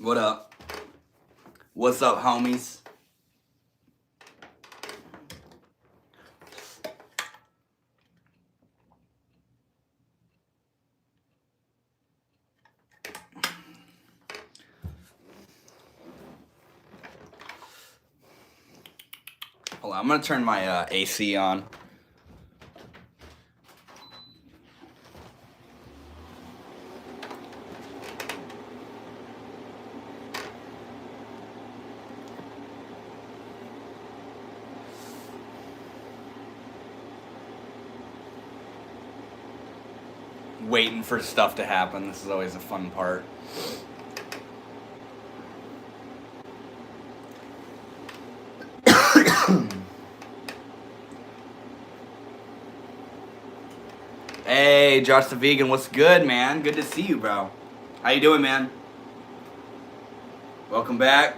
What up? What's up, homies? Hold on, I'm gonna turn my AC on. Waiting for stuff to happen. This is always a fun part. Hey, Josh the Vegan, what's good, man? Good to see you, bro. How you doing, man? Welcome back.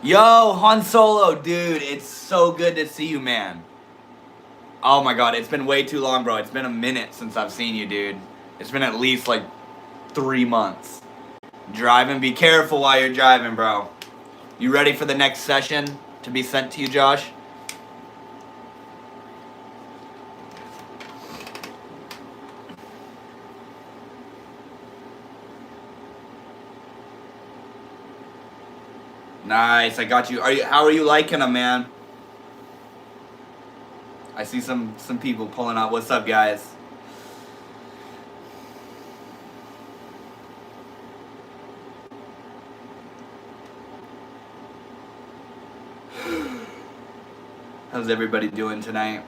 Yo, Han Solo, dude, it's so good to see you, man. Oh my god, it's been way too long, bro. It's been a minute since I've seen you, dude. It's been at least like 3 months. Driving, be careful while you're driving, bro. You ready for the next session to be sent to you, Josh? Nice, I got you. How are you liking them, man? I see some people pulling out. What's up, guys? How's everybody doing tonight?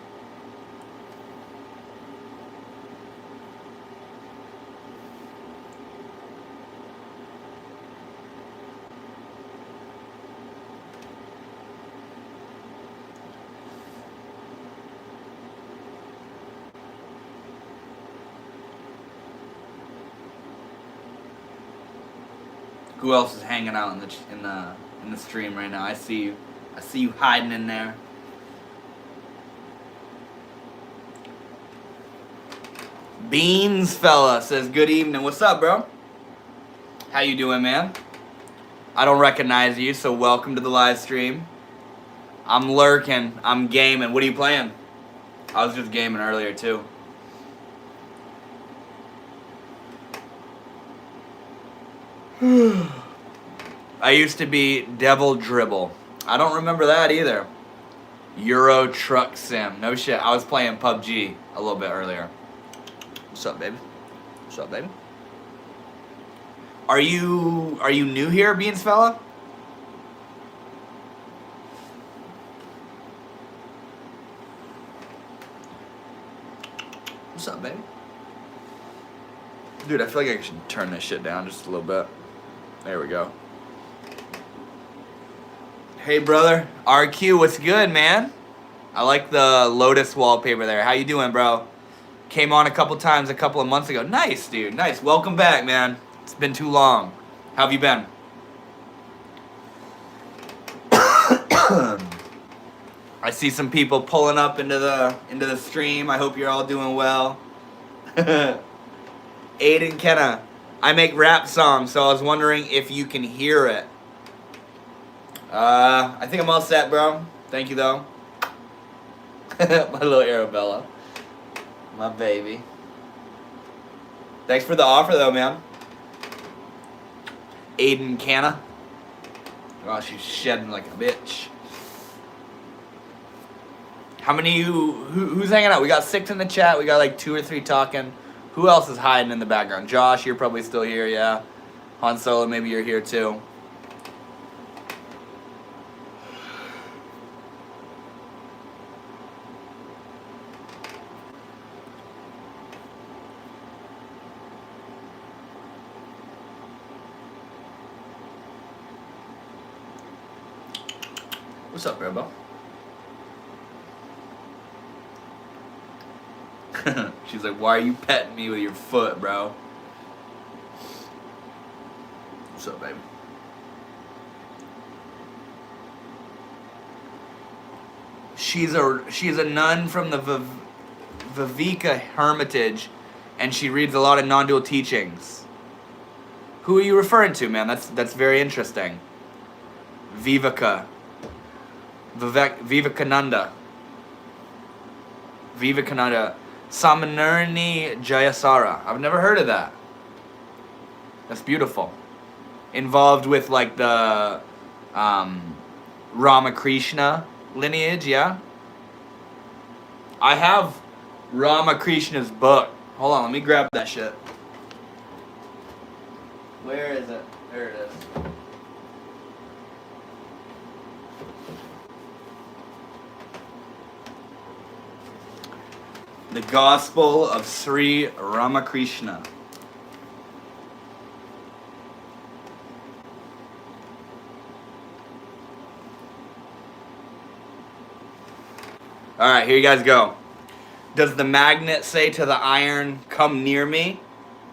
Who else is hanging out in the stream right now? I see you. I see you hiding in there. Beans fella says good evening. What's up, bro? How you doing, man? I don't recognize you, so welcome to the live stream. I'm lurking. I'm gaming. What are you playing? I was just gaming earlier too. I used to be Devil Dribble. I don't remember that either. Euro Truck Sim. No shit. I was playing PUBG a little bit earlier. What's up, baby? What's up, baby? Are you new here, Beans fella? What's up, baby? Dude, I feel like I should turn this shit down just a little bit. There we go. Hey, brother. RQ, what's good, man? I like the Lotus wallpaper there. How you doing, bro? Came on a couple times a couple of months ago. Nice, dude. Nice. Welcome back, man. It's been too long. How have you been? I see some people pulling up into the stream. I hope you're all doing well. Aiden Kenna, I make rap songs, so I was wondering if you can hear it. I think I'm all set, bro. Thank you, though. My little Arabella. My baby. Thanks for the offer, though, man. Aiden Canna. Oh, she's shedding like a bitch. How many of you... Who's hanging out? We got 6 in the chat. We got like 2 or 3 talking. Who else is hiding in the background? Josh, you're probably still here, yeah. Han Solo, maybe you're here, too. What's up, Rambo? She's like, why are you petting me with your foot, bro? What's up, baby? She's a nun from the Viveka Hermitage, and she reads a lot of non-dual teachings. Who are you referring to, man? That's very interesting. Vivekananda. Samanurni Jayasara. I've never heard of that. That's beautiful. Involved with like the Ramakrishna lineage, yeah? I have Ramakrishna's book. Hold on, let me grab that shit. Where is it? There it is. The Gospel of Sri Ramakrishna. Alright, here you guys go. Does the magnet say to the iron, "Come near me"?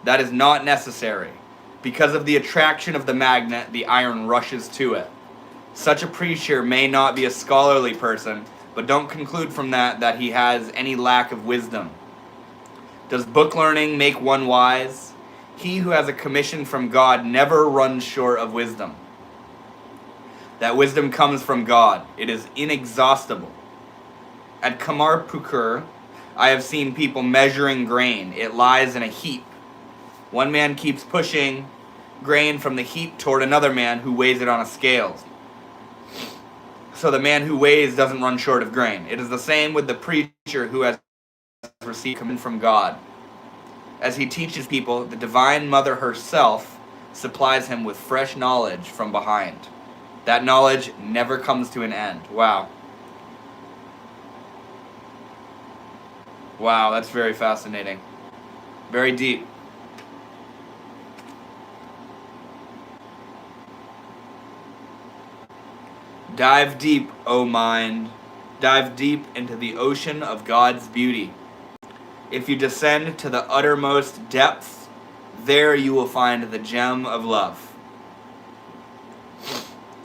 That is not necessary. Because of the attraction of the magnet, the iron rushes to it. Such a preacher may not be a scholarly person, but don't conclude from that he has any lack of wisdom. Does book learning make one wise? He who has a commission from God never runs short of wisdom. That wisdom comes from God. It is inexhaustible. At Kamarpukur, I have seen people measuring grain. It lies in a heap. One man keeps pushing grain from the heap toward another man who weighs it on a scale. So the man who weighs doesn't run short of grain. It is the same with the preacher who has received command from God. As he teaches people, the Divine Mother herself supplies him with fresh knowledge from behind. That knowledge never comes to an end. Wow. Wow, that's very fascinating. Very deep. Dive deep, O mind. Dive deep into the ocean of God's beauty. If you descend to the uttermost depths, there you will find the gem of love.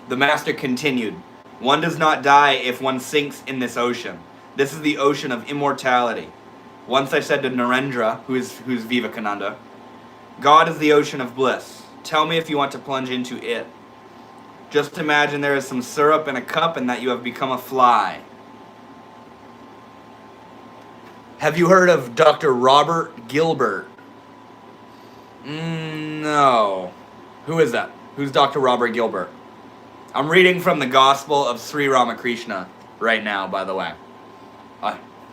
The Master continued, one does not die if one sinks in this ocean. This is the ocean of immortality. Once I said to Narendra, who's Vivekananda, God is the ocean of bliss. Tell me if you want to plunge into it. Just imagine there is some syrup in a cup and that you have become a fly. Have you heard of Dr. Robert Gilbert? No. Who is that? Who's Dr. Robert Gilbert? I'm reading from the Gospel of Sri Ramakrishna right now, by the way,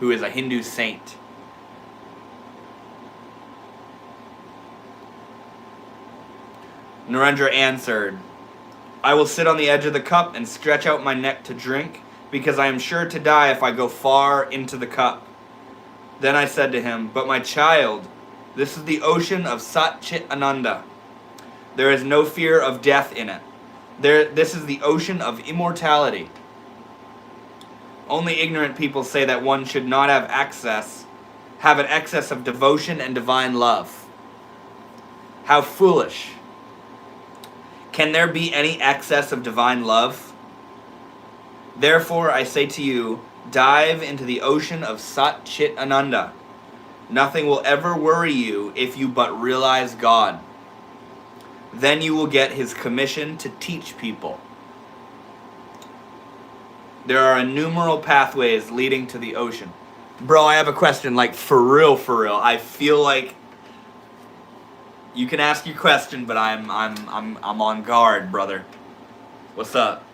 who is a Hindu saint. Narendra answered, I will sit on the edge of the cup and stretch out my neck to drink, because I am sure to die if I go far into the cup. Then I said to him, but my child, this is the ocean of Sat Chit Ananda. There is no fear of death in it. This is the ocean of immortality. Only ignorant people say that one should not have an excess of devotion and divine love. How foolish. Can there be any excess of divine love? Therefore, I say to you, dive into the ocean of Sat Chit Ananda. Nothing will ever worry you if you but realize God. Then you will get his commission to teach people. There are innumerable pathways leading to the ocean. Bro, I have a question, like for real. I feel like you can ask your question, but I'm on guard, brother. What's up?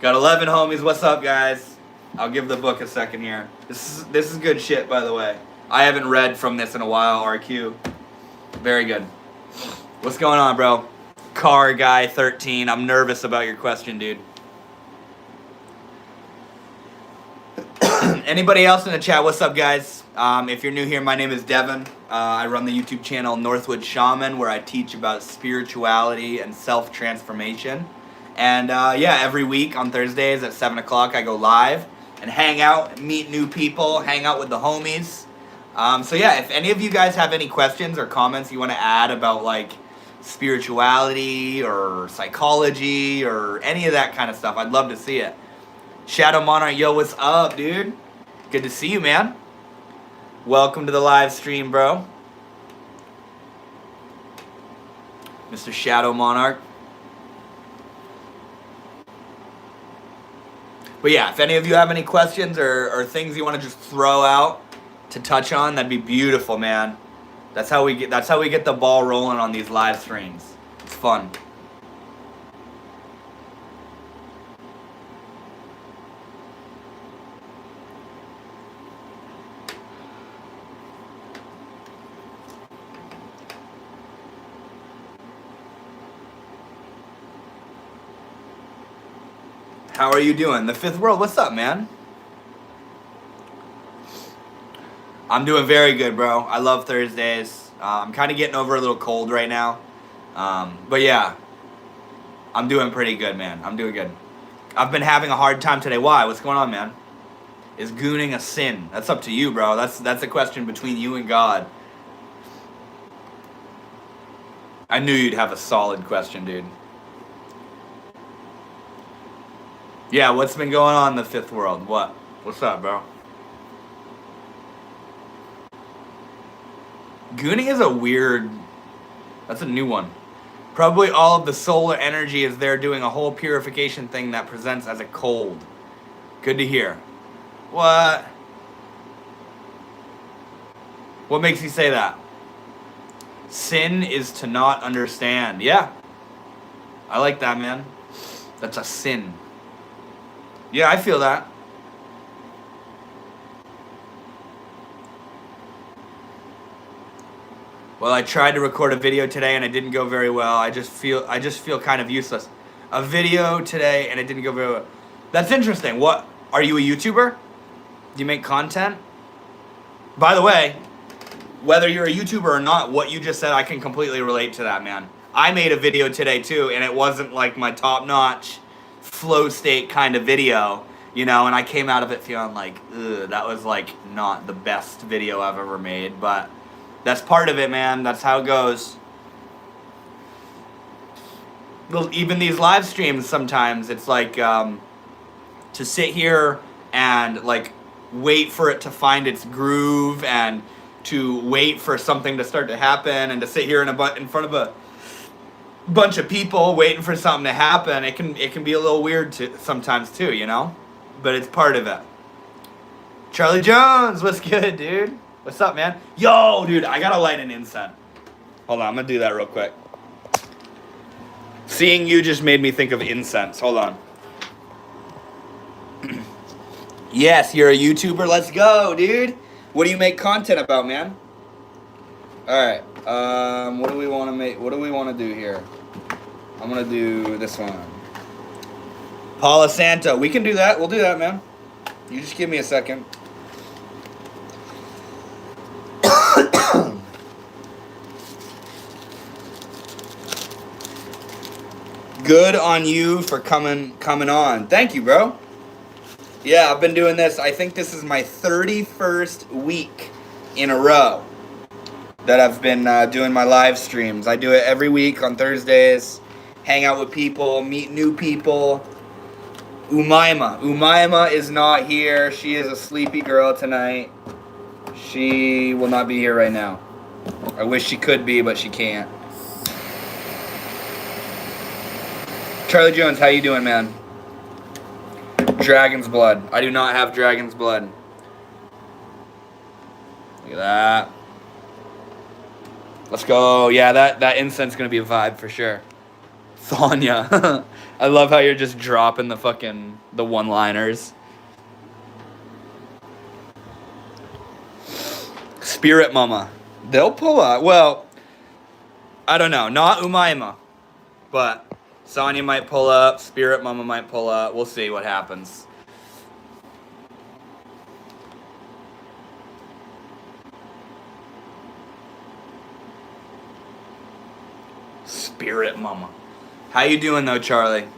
Got 11 homies. What's up, guys? I'll give the book a second here. This is good shit, by the way. I haven't read from this in a while, RQ. Very good. What's going on, bro? Car Guy 13. I'm nervous about your question, dude. Anybody else in the chat? What's up, guys? If you're new here, my name is Devin. I run the YouTube channel Northwood Shaman, where I teach about spirituality and self-transformation. And yeah, every week on Thursdays at 7 o'clock, I go live and hang out, meet new people, hang out with the homies. So yeah, if any of you guys have any questions or comments you want to add about like spirituality or psychology or any of that kind of stuff, I'd love to see it. Shadow Monarch, yo, what's up, dude? Good to see you, man. Welcome to the live stream, bro. Mr. Shadow Monarch. But yeah, if any of you have any questions or things you want to just throw out to touch on, that'd be beautiful, man. That's how we get the ball rolling on these live streams. It's fun. How are you doing? The Fifth World, what's up, man? I'm doing very good, bro. I love Thursdays. I'm kind of getting over a little cold right now. But yeah, I'm doing pretty good, man. I'm doing good. I've been having a hard time today. Why? What's going on, man? Is gooning a sin? That's up to you, bro. That's a question between you and God. I knew you'd have a solid question, dude. Yeah, what's been going on in the Fifth World? What? What's up, bro? Gooning is a weird... That's a new one. Probably all of the solar energy is there doing a whole purification thing that presents as a cold. Good to hear. What? What makes you say that? Sin is to not understand. Yeah. I like that, man. That's a sin. Yeah, I feel that. Well, I tried to record a video today and it didn't go very well. I just feel kind of useless. A video today and it didn't go very well. That's interesting. What? Are you a YouTuber? Do you make content? By the way, whether you're a YouTuber or not, what you just said, I can completely relate to that, man. I made a video today too, and it wasn't like my top-notch flow state kind of video, you know, and I came out of it feeling like, ugh, that was like not the best video I've ever made, but that's part of it, man. That's how it goes. Well, even these live streams sometimes, it's like to sit here and like wait for it to find its groove and to wait for something to start to happen and to sit here in front of a bunch of people waiting for something to happen. It can be a little weird sometimes too, you know? But it's part of it. Charlie Jones, what's good, dude? What's up, man? Yo, dude, I gotta light an incense. Hold on, I'm gonna do that real quick. Seeing you just made me think of incense. Hold on. Yes, you're a YouTuber. Let's go, dude. What do you make content about, man? Alright. What do we want to make? What do we want to do here? I'm gonna do this one. Paula Santo. We can do that. We'll do that, man. You just give me a second. Good on you for coming on. Thank you, bro. Yeah, I've been doing this. I think this is my 31st week in a row that I've been doing my live streams. I do it every week on Thursdays. Hang out with people, meet new people. Umaima is not here. She is a sleepy girl tonight. She will not be here right now. I wish she could be, but she can't. Charlie Jones, how you doing, man? Dragon's blood. I do not have dragon's blood. Look at that. Let's go. Yeah, that incense is going to be a vibe for sure. Thanya. I love how you're just dropping the one-liners. Spirit Mama. They'll pull up. Well, I don't know. Not Umaima. But Sonya might pull up. Spirit Mama might pull up. We'll see what happens. Spirit Mama. How you doing though, Charlie?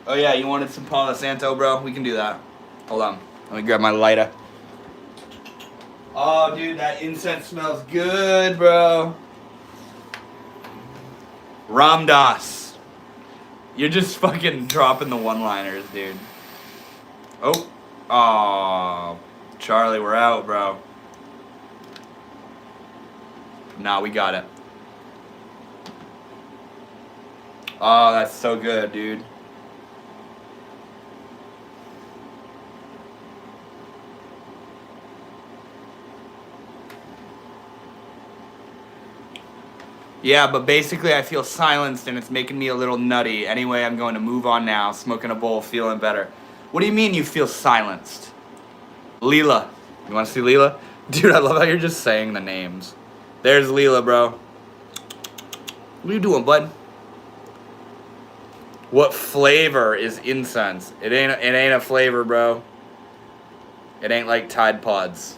Oh yeah, you wanted some Palo Santo, bro? We can do that. Hold on. Let me grab my lighter. Oh, dude, that incense smells good, bro. Ram Dass. You're just fucking dropping the one-liners, dude. Oh. Aw. Charlie, we're out, bro. Nah, we got it. Oh, that's so good, dude. Yeah, but basically I feel silenced and it's making me a little nutty. Anyway, I'm going to move on now, smoking a bowl, feeling better. What do you mean you feel silenced? Leela. You want to see Leela? Dude, I love how you're just saying the names. There's Leela, bro. What are you doing, bud? What flavor is incense? It ain't a flavor, bro. It ain't like Tide Pods.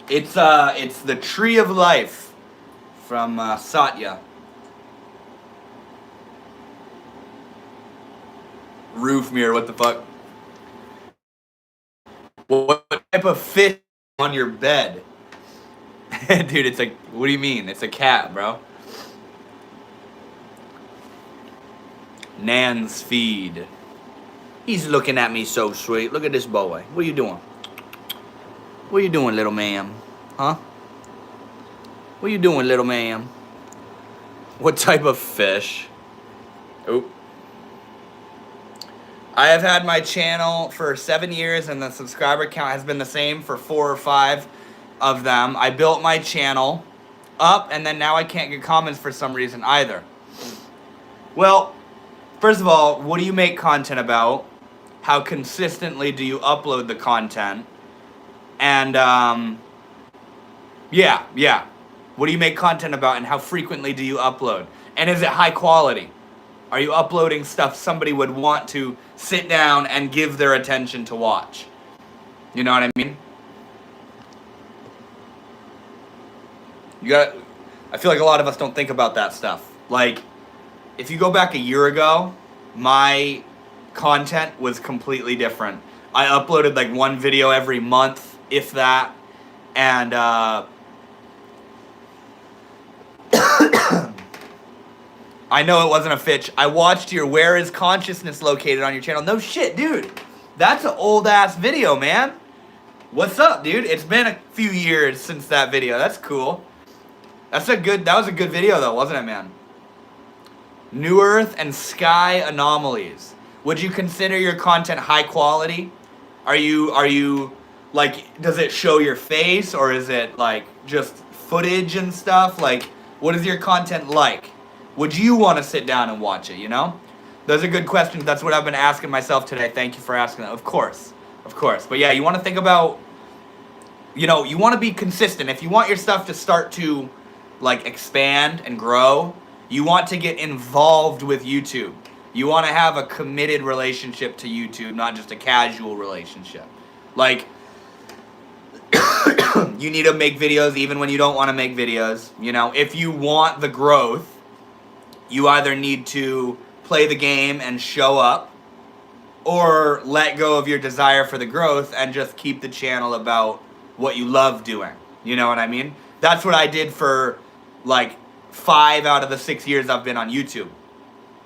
It's the Tree of Life from Satya. Roof mirror, what the fuck? What type of fish on your bed? Dude, it's like, what do you mean? It's a cat, bro. Nan's feed. He's looking at me so sweet. Look at this boy. What are you doing? What are you doing, little ma'am? Huh? What are you doing, little ma'am? What type of fish? Oh. I have had my channel for 7 years and the subscriber count has been the same for 4 or 5 of them. I built my channel up and then now I can't get comments for some reason either. Well, first of all, what do you make content about? How consistently do you upload the content? And, yeah. What do you make content about and how frequently do you upload? And is it high quality? Are you uploading stuff somebody would want to sit down and give their attention to watch? You know what I mean? I feel like a lot of us don't think about that stuff. Like, if you go back a year ago, my content was completely different. I uploaded like 1 video every month, if that, and I know it wasn't a Fitch. I watched your Where Is Consciousness Located on your channel. No shit, dude. That's an old ass video, man. What's up, dude? It's been a few years since that video. That's cool. That was a good video though, wasn't it, man? New Earth and Sky Anomalies. Would you consider your content high quality? Are you like, does it show your face or is it like just footage and stuff? Like, what is your content like? Would you want to sit down and watch it, you know? Those are good questions. That's what I've been asking myself today. Thank you for asking that. Of course. But yeah, you want to think about, you know, you want to be consistent. If you want your stuff to start to like expand and grow, you want to get involved with YouTube. You want to have a committed relationship to YouTube, not just a casual relationship. Like, you need to make videos even when you don't want to make videos. You know, if you want the growth, you either need to play the game and show up, or let go of your desire for the growth and just keep the channel about what you love doing. You know what I mean? That's what I did for like 5 out of the 6 years I've been on YouTube.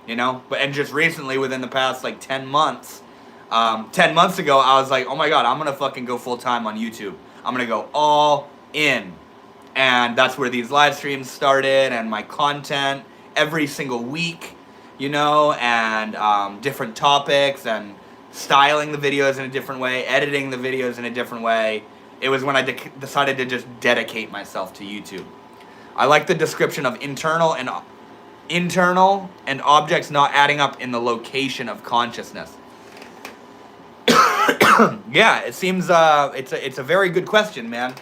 You know? And just recently, within the past like 10 months, 10 months ago, I was like, oh my god, I'm gonna fucking go full time on YouTube. I'm gonna go all in. And that's where these live streams started and my content every single week, you know, and different topics and styling the videos in a different way, editing the videos in a different way. It was when I decided to just dedicate myself to YouTube. I like the description of internal and objects not adding up in the location of consciousness. Yeah, it seems it's a very good question, man,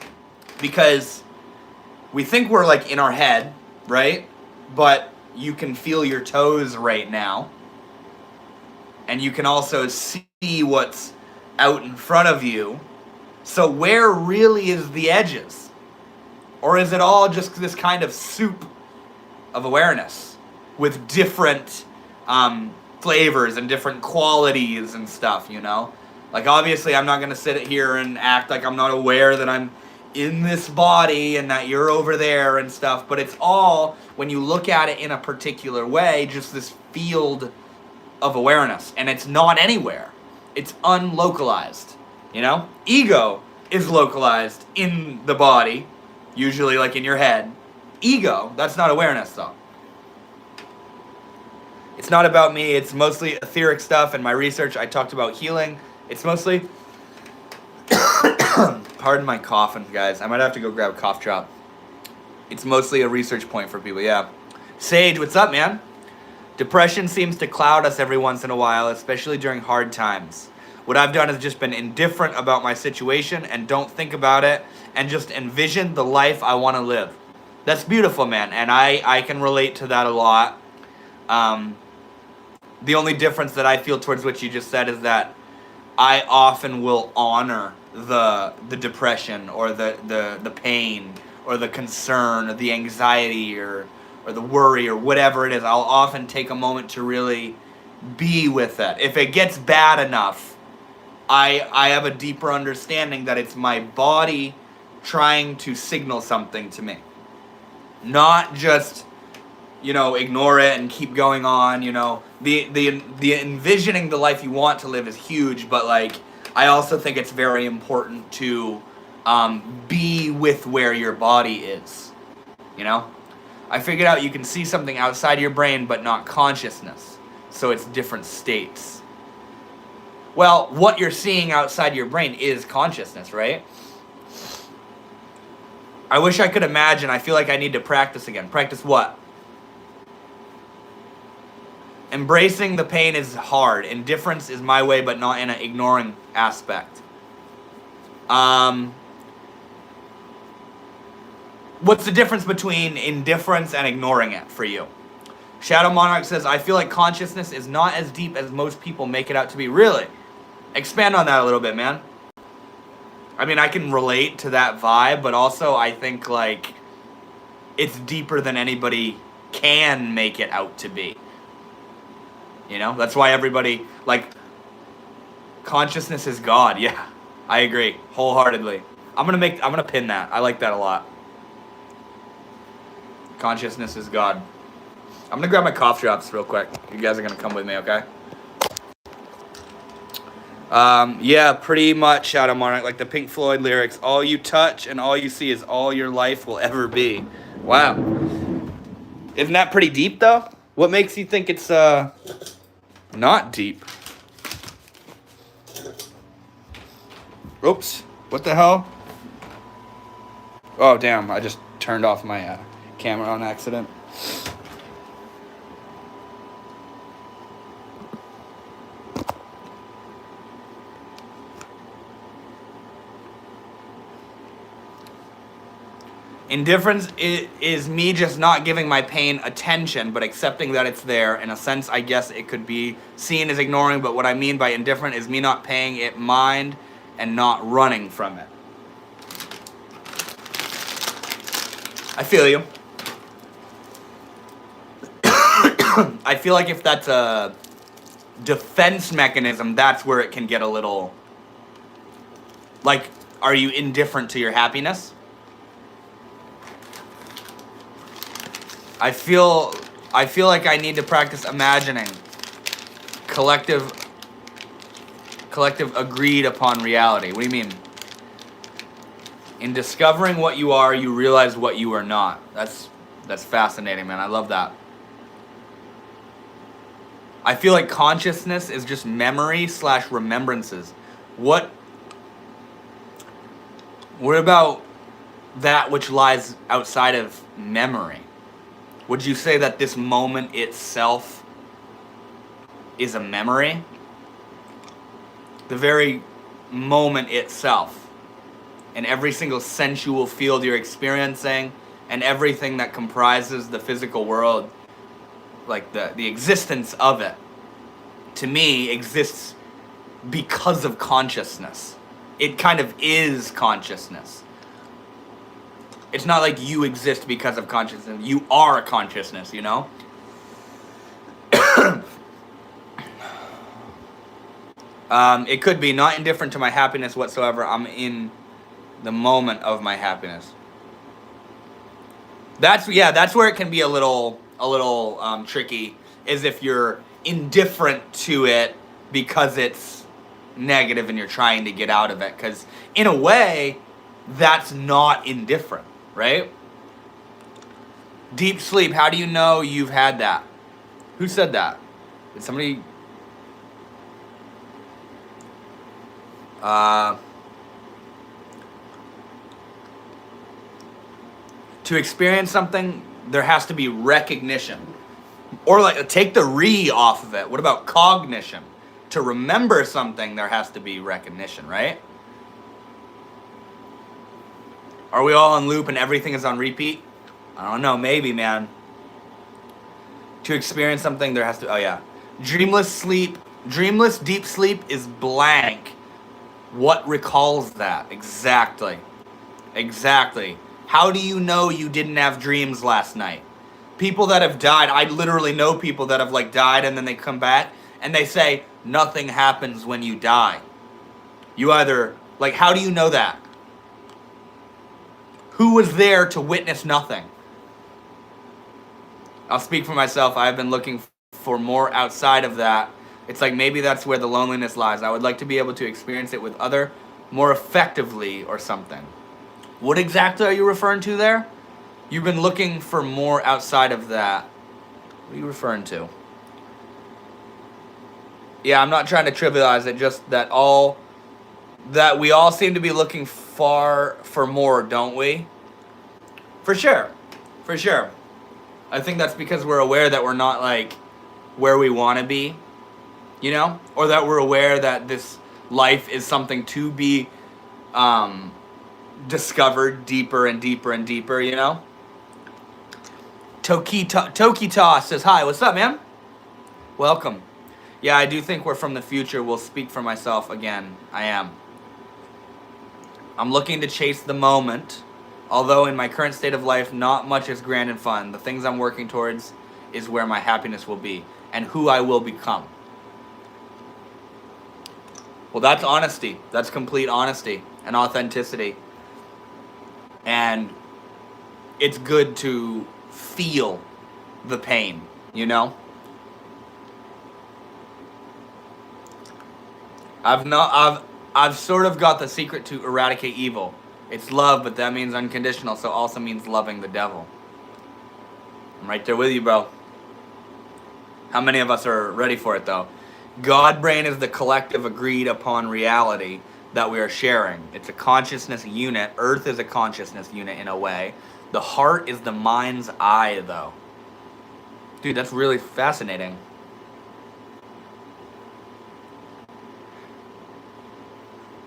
because we think we're like in our head, right? But you can feel your toes right now, and you can also see what's out in front of you. So where really is the edges? Or is it all just this kind of soup of awareness with different flavors and different qualities and stuff, you know? Like, obviously, I'm not going to sit here and act like I'm not aware that I'm in this body and that you're over there and stuff, but it's all, when you look at it in a particular way, just this field of awareness, and it's not anywhere. It's unlocalized, you know? Ego is localized in the body, usually like in your head. Ego, that's not awareness though. It's not about me, it's mostly etheric stuff. In my research, I talked about healing. It's mostly, pardon my coughing, guys. I might have to go grab a cough drop. It's mostly a research point for people, yeah. Sage, what's up, man? Depression seems to cloud us every once in a while, especially during hard times. What I've done is just been indifferent about my situation and don't think about it and just envision the life I want to live. That's beautiful, man, and I can relate to that a lot. The only difference that I feel towards what you just said is that I often will honor the depression or the pain or the concern or the anxiety or the worry or whatever it is. I'll often take a moment to really be with it. If it gets bad enough, I have a deeper understanding that it's my body trying to signal something to me. Not just, ignore it and keep going on, The envisioning the life you want to live is huge, but I also think it's very important to be with where your body is. I figured out you can see something outside your brain but not consciousness. So it's different states. Well, what you're seeing outside your brain is consciousness, right? I wish I could imagine. I feel like I need to practice again. Practice what? Embracing the pain is hard. Indifference is my way, but not in an ignoring aspect. What's the difference between indifference and ignoring it for you? Shadow Monarch says, I feel like consciousness is not as deep as most people make it out to be. Really? Expand on that a little bit, man. I mean, I can relate to that vibe, but also I think, it's deeper than anybody can make it out to be. That's why everybody, consciousness is God. Yeah, I agree wholeheartedly. I'm gonna pin that. I like that a lot. Consciousness is God. I'm gonna grab my cough drops real quick. You guys are gonna come with me, okay? Yeah, pretty much, Shadow Monarch, like the Pink Floyd lyrics. All you touch and all you see is all your life will ever be. Wow. Isn't that pretty deep, though? What makes you think it's, not deep? Oops. What the hell? Oh, damn. I just turned off my, camera on accident. Indifference is me just not giving my pain attention, but accepting that it's there. In a sense, I guess it could be seen as ignoring, but what I mean by indifferent is me not paying it mind and not running from it. I feel you. I feel like if that's a defense mechanism, that's where it can get a little... are you indifferent to your happiness? I feel like I need to practice imagining collective agreed upon reality. What do you mean? In discovering what you are, you realize what you are not. That's fascinating, man. I love that. I feel like consciousness is just memory / remembrances. What about that which lies outside of memory? Would you say that this moment itself is a memory? The very moment itself, and every single sensual field you're experiencing, and everything that comprises the physical world, the existence of it, to me, exists because of consciousness. It kind of is consciousness. It's not like you exist because of consciousness. You are consciousness, It could be not indifferent to my happiness whatsoever. I'm in the moment of my happiness. That's where it can be a little tricky, is if you're indifferent to it because it's negative and you're trying to get out of it. Because in a way, that's not indifferent, right? Deep sleep, how do you know you've had that? Who said that? Did somebody... to experience something, there has to be recognition. Or like, take the re off of it. What about cognition? To remember something, there has to be recognition, right? Are we all on loop and everything is on repeat? I don't know, maybe, man. To experience something, there has to... Oh, yeah. Dreamless sleep. Dreamless deep sleep is blank. What recalls that? Exactly. Exactly. How do you know you didn't have dreams last night? People that have died, I literally know people that have like died and then they come back and they say, nothing happens when you die. You either, like, how do you know that? Who was there to witness nothing? I'll speak for myself. I've been looking for more outside of that. It's like maybe that's where the loneliness lies. I would like to be able to experience it with other more effectively or something. What exactly are you referring to there? You've been looking for more outside of that. What are you referring to? Yeah, I'm not trying to trivialize it, just that we all seem to be looking far for more, don't we? For sure. For sure. I think that's because we're aware that we're not like where we want to be, you know? Or that we're aware that this life is something to be discovered deeper and deeper and deeper, you know? Tokita says, hi, what's up, man? Welcome. Yeah, I do think we're from the future. Will speak for myself again. I am. I'm looking to chase the moment. Although in my current state of life, not much is grand and fun. The things I'm working towards is where my happiness will be and who I will become. Well, that's honesty. That's complete honesty and authenticity. And it's good to feel the pain, you know? I've sort of got the secret to eradicate evil. It's love, but that means unconditional, so also means loving the devil. I'm right there with you, bro. How many of us are ready for it, though? God brain is the collective agreed upon reality that we are sharing. It's a consciousness unit. Earth is a consciousness unit in a way. The heart is the mind's eye, though. Dude, that's really fascinating.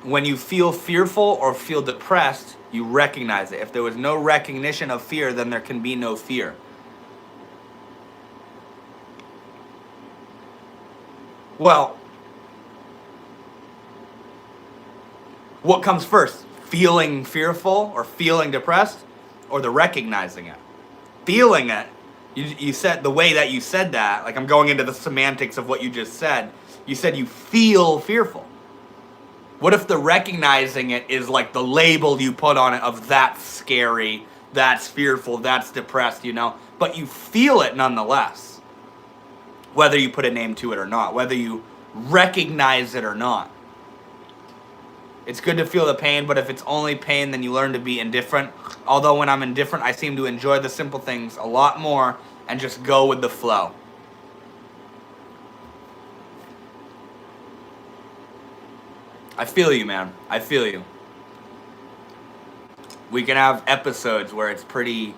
When you feel fearful or feel depressed, you recognize it. If there was no recognition of fear, then there can be no fear. Well, what comes first? Feeling fearful or feeling depressed, or the recognizing it? Feeling it, you said the way that you said that, like I'm going into the semantics of what you just said. You said you feel fearful. What if the recognizing it is like the label you put on it of that's scary, that's fearful, that's depressed, you know? But you feel it nonetheless. Whether you put a name to it or not, whether you recognize it or not. It's good to feel the pain, but if it's only pain, then you learn to be indifferent. Although when I'm indifferent, I seem to enjoy the simple things a lot more and just go with the flow. I feel you, man. I feel you. We can have episodes where it's pretty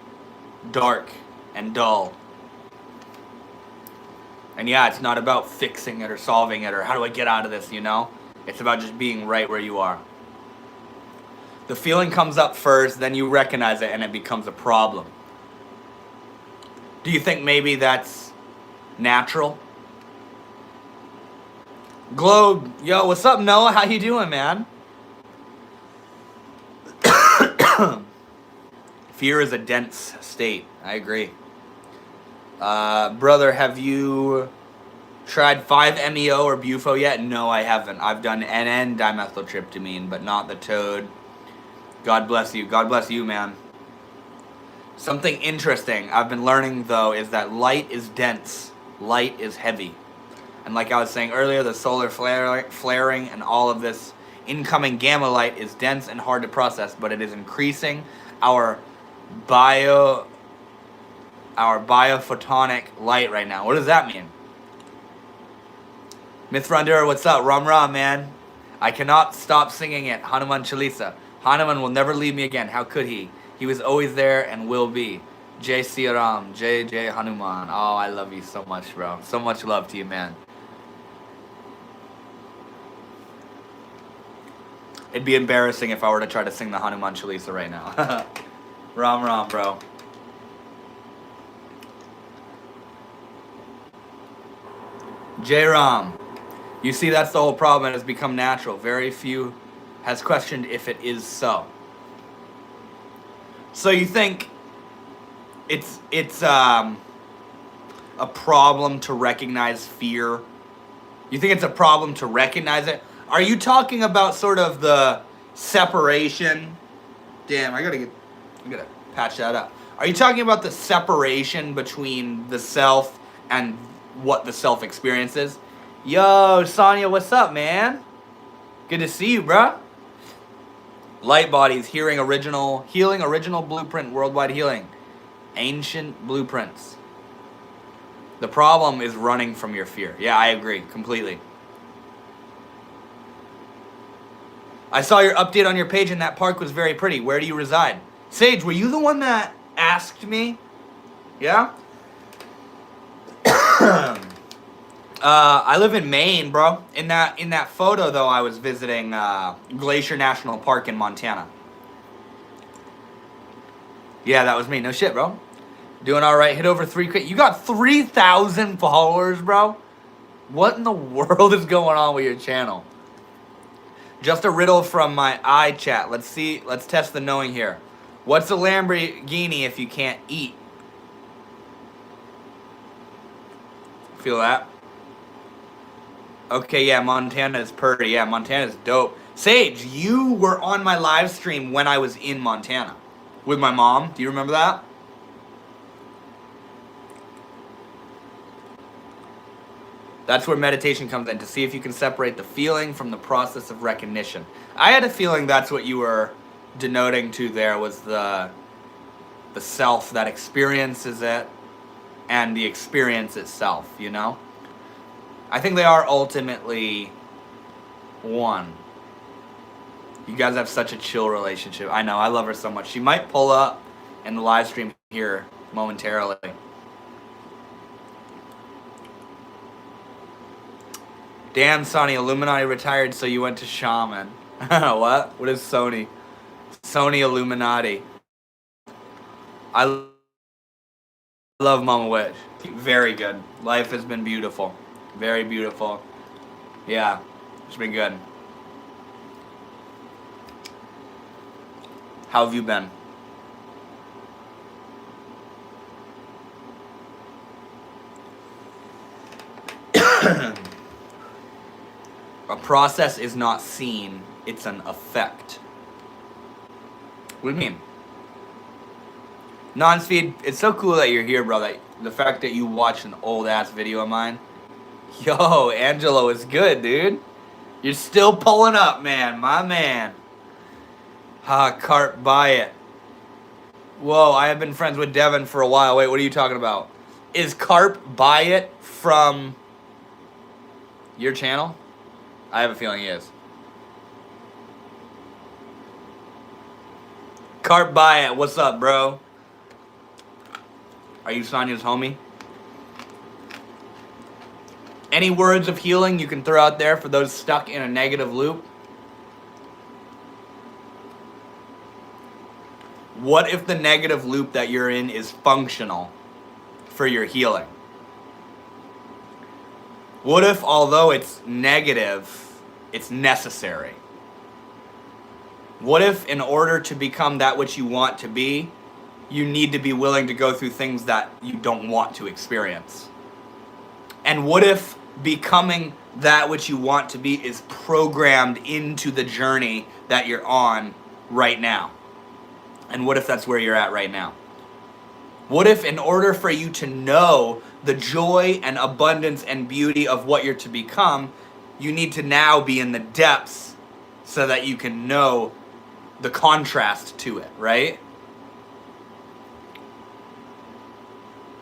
dark and dull. And yeah, it's not about fixing it or solving it or how do I get out of this, you know? It's about just being right where you are. The feeling comes up first, then you recognize it and it becomes a problem. Do you think maybe that's natural? Globe, yo, what's up, Noah? How you doing, man? Fear is a dense state. I agree. Brother, have you tried 5-MeO or Bufo yet? No, I haven't. I've done NN dimethyltryptamine, but not the toad. God bless you. God bless you, man. Something interesting I've been learning, though, is that light is dense. Light is heavy. And like I was saying earlier, the solar flaring and all of this incoming gamma light is dense and hard to process, but it is increasing our biophotonic light right now. What does that mean? Mithrandura, what's up? Ram Ram, man. I cannot stop singing it. Hanuman Chalisa. Hanuman will never leave me again. How could he? He was always there and will be. Jai Siya Ram. Jai Jai Hanuman. Oh, I love you so much, bro. So much love to you, man. It'd be embarrassing if I were to try to sing the Hanuman Chalisa right now. Ram Ram, bro. Jai Ram. You see, that's the whole problem. It has become natural. Very few has questioned if it is so. So you think it's a problem to recognize fear? You think it's a problem to recognize it? Are you talking about sort of the separation? Damn, I gotta patch that up. Are you talking about the separation between the self and what the self experiences? Yo, Sonia, what's up, man? Good to see you, bruh. Light bodies, healing original blueprint, worldwide healing. Ancient blueprints. The problem is running from your fear. Yeah, I agree, completely. I saw your update on your page and that park was very pretty. Where do you reside? Sage, were you the one that asked me? Yeah? I live in Maine, bro. In that photo, though, I was visiting Glacier National Park in Montana. Yeah, that was me. No shit, bro. Doing all right. Hit over 3K. You got 3,000 followers, bro? What in the world is going on with your channel? Just a riddle from my iChat. Let's see. Let's test the knowing here. What's a Lamborghini if you can't eat? Feel that? Okay, yeah, Montana is pretty. Yeah, Montana is dope. Sage, you were on my live stream when I was in Montana with my mom. Do you remember that? That's where meditation comes in, to see if you can separate the feeling from the process of recognition. I had a feeling that's what you were denoting to there, was the self that experiences it and the experience itself, you know? I think they are ultimately one. You guys have such a chill relationship. I know, I love her so much. She might pull up in the live stream here momentarily. Damn, Sony, Illuminati retired, so you went to Shaman. What? What is Sony? Sony Illuminati. I love Mama Witch. Very good. Life has been beautiful. Very beautiful. Yeah, it's been good. How have you been? A process is not seen, it's an effect. What do you mean? Non-speed, it's so cool that you're here, bro. That the fact that you watched an old ass video of mine. Yo, Angelo is good, dude. You're still pulling up, man. My man. Carp buy it. Whoa, I have been friends with Devin for a while. Wait, what are you talking about? Is Carp buy it from your channel? I have a feeling he is. Carp buy it. What's up, bro? Are you Sonia's homie? Any words of healing you can throw out there for those stuck in a negative loop? What if the negative loop that you're in is functional for your healing? What if, although it's negative, it's necessary? What if, in order to become that which you want to be, you need to be willing to go through things that you don't want to experience? And what if becoming that which you want to be is programmed into the journey that you're on right now? And what if that's where you're at right now? What if in order for you to know the joy and abundance and beauty of what you're to become, you need to now be in the depths so that you can know the contrast to it, right?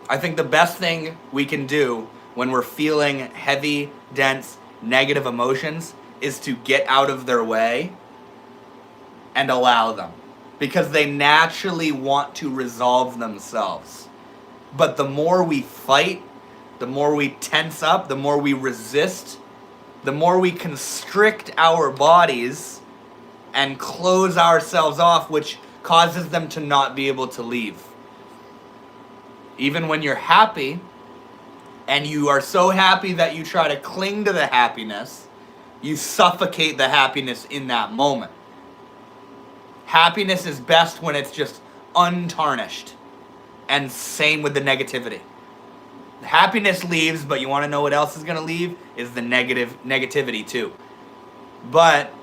I think the best thing we can do when we're feeling heavy, dense, negative emotions is to get out of their way and allow them. Because they naturally want to resolve themselves. But the more we fight, the more we tense up, the more we resist, the more we constrict our bodies and close ourselves off, which causes them to not be able to leave. Even when you're happy, and you are so happy that you try to cling to the happiness, you suffocate the happiness in that moment. Happiness is best when it's just untarnished. And same with the negativity. Happiness leaves, but you want to know what else is going to leave? Is the negativity too. But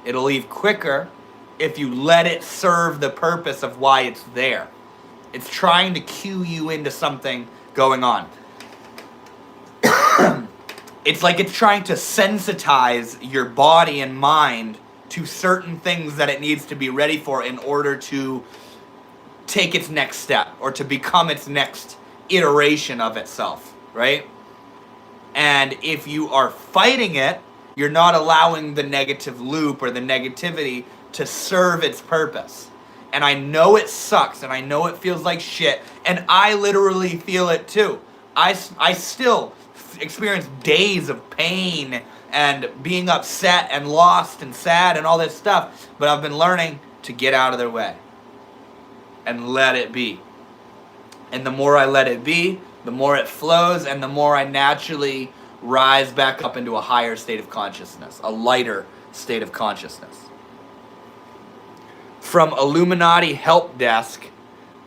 it'll leave quicker if you let it serve the purpose of why it's there. It's trying to cue you into something going on. It's like it's trying to sensitize your body and mind to certain things that it needs to be ready for in order to take its next step or to become its next iteration of itself, right? And if you are fighting it, you're not allowing the negative loop or the negativity to serve its purpose. And I know it sucks, and I know it feels like shit, and I literally feel it too. I still experience days of pain and being upset and lost and sad and all this stuff, but I've been learning to get out of their way and let it be. And the more I let it be, the more it flows, and the more I naturally rise back up into a higher state of consciousness, a lighter state of consciousness. From Illuminati Help Desk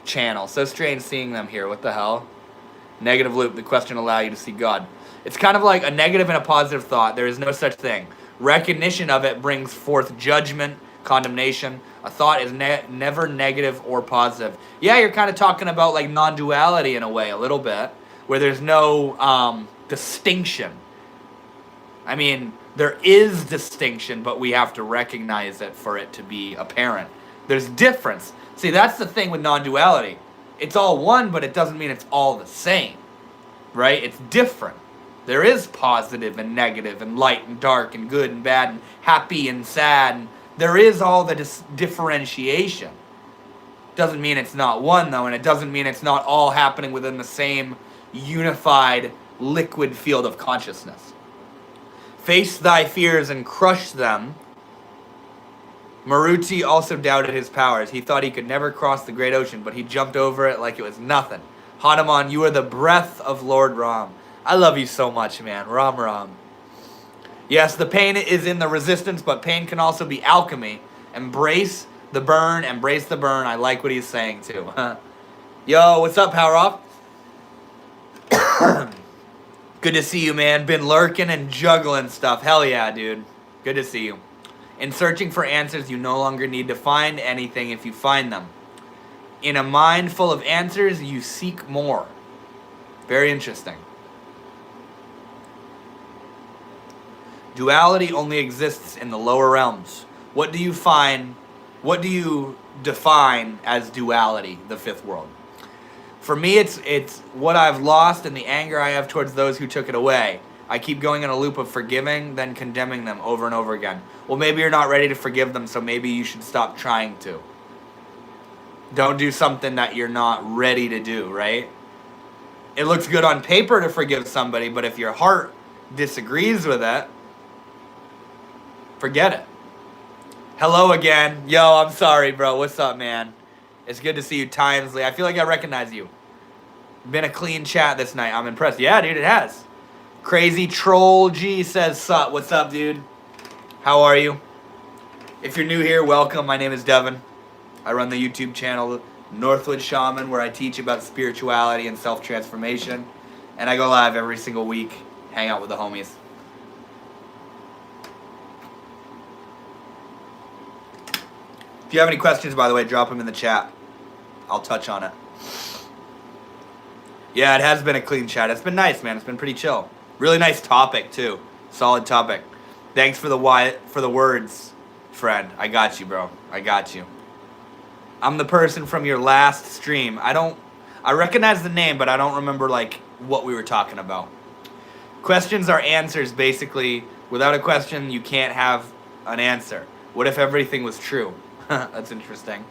channel. So strange seeing them here. What the hell? Negative loop. The question allow you to see God. It's kind of like a negative and a positive thought. There is no such thing. Recognition of it brings forth judgment, condemnation. A thought is never negative or positive. Yeah, you're kind of talking about like non-duality in a way, a little bit, where there's no distinction. I mean, there is distinction, but we have to recognize it for it to be apparent. There's difference. See, that's the thing with non-duality. It's all one, but it doesn't mean it's all the same, right? It's different. There is positive and negative and light and dark and good and bad and happy and sad. And there is all the differentiation. Doesn't mean it's not one, though, and it doesn't mean it's not all happening within the same unified liquid field of consciousness. Face thy fears and crush them. Maruti also doubted his powers. He thought he could never cross the great ocean, but he jumped over it like it was nothing. Hanuman, you are the breath of Lord Ram. I love you so much, man. Ram Ram. Yes, the pain is in the resistance, but pain can also be alchemy. Embrace the burn, embrace the burn. I like what he's saying, too. Yo, what's up, Power Off? Good to see you, man. Been lurking and juggling stuff. Hell yeah, dude. Good to see you. In searching for answers, you no longer need to find anything if you find them. In a mind full of answers, you seek more. Very interesting. Duality only exists in the lower realms. What do you define as duality, the fifth world? For me, it's what I've lost and the anger I have towards those who took it away. I keep going in a loop of forgiving, then condemning them over and over again. Well, maybe you're not ready to forgive them, so maybe you should stop trying to. Don't do something that you're not ready to do, right? It looks good on paper to forgive somebody, but if your heart disagrees with it, forget it. Hello again. Yo, I'm sorry, bro. What's up, man? It's good to see you, Timesley. I feel like I recognize you. Been a clean chat this night. I'm impressed. Yeah, dude, it has. Crazy Troll G says, sup. What's up, dude? How are you? If you're new here, welcome. My name is Devin. I run the YouTube channel Northwood Shaman, where I teach about spirituality and self-transformation. And I go live every single week, hang out with the homies. If you have any questions, by the way, drop them in the chat. I'll touch on it. Yeah, it has been a clean chat. It's been nice, man. It's been pretty chill. Really nice topic too. Solid topic. Thanks for the words, friend. I got you, bro. I got you. I'm the person from your last stream. I recognize the name, but I don't remember like what we were talking about. Questions are answers, basically. Without a question, you can't have an answer. What if everything was true? That's interesting.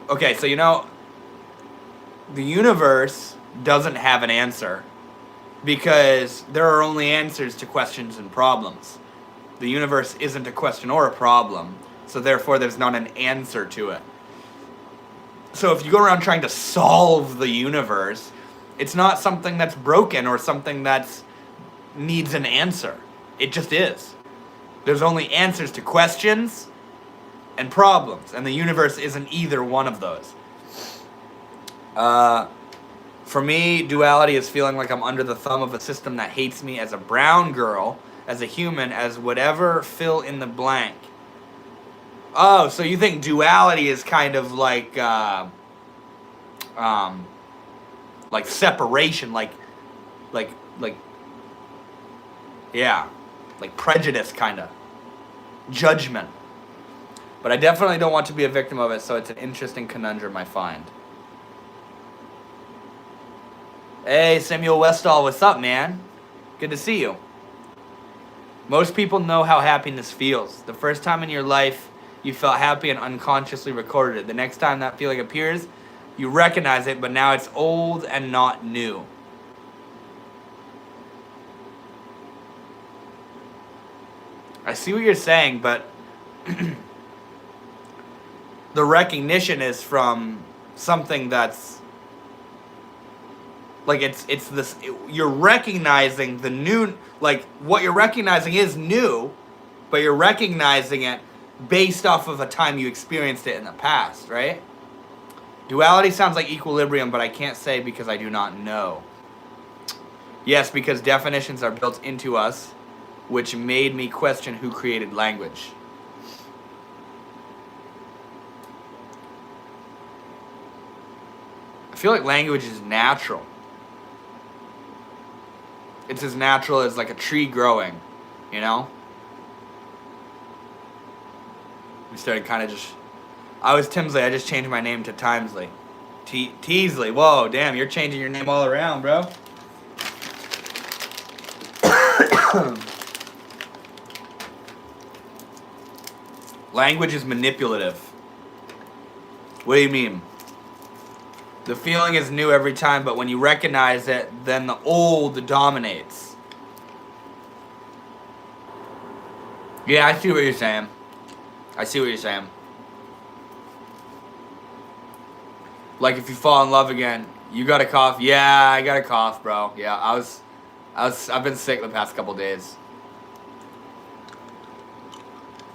Okay, so the universe doesn't have an answer because there are only answers to questions and problems. The universe isn't a question or a problem, so therefore there's not an answer to it. So if you go around trying to solve the universe, it's not something that's broken or something that needs an answer. It just is. There's only answers to questions and problems, and the universe isn't either one of those. For me, duality is feeling like I'm under the thumb of a system that hates me as a brown girl, as a human, as whatever, fill in the blank. Oh, so you think duality is kind of like separation, yeah, like prejudice, kind of. Judgment. But I definitely don't want to be a victim of it, so it's an interesting conundrum I find. Hey, Samuel Westall, what's up, man? Good to see you. Most people know how happiness feels. The first time in your life you felt happy and unconsciously recorded it. The next time that feeling appears, you recognize it, but now it's old and not new. I see what you're saying, but the recognition is from something that's like it's this. You're recognizing the new, like what you're recognizing is new, but you're recognizing it based off of a time you experienced it in the past, right? Duality sounds like equilibrium, but I can't say because I do not know. Yes, because definitions are built into us, which made me question who created language. I feel like language is natural. It's as natural as like a tree growing, you know? We started kind of just... I was Timsley, I just changed my name to Timesley. Teasley, whoa, damn, you're changing your name all around, bro. Language is manipulative. What do you mean? The feeling is new every time, but when you recognize it, then the old dominates. Yeah, I see what you're saying. Like if you fall in love again, you got a cough. Yeah, I got a cough, bro. Yeah, I've been sick the past couple days.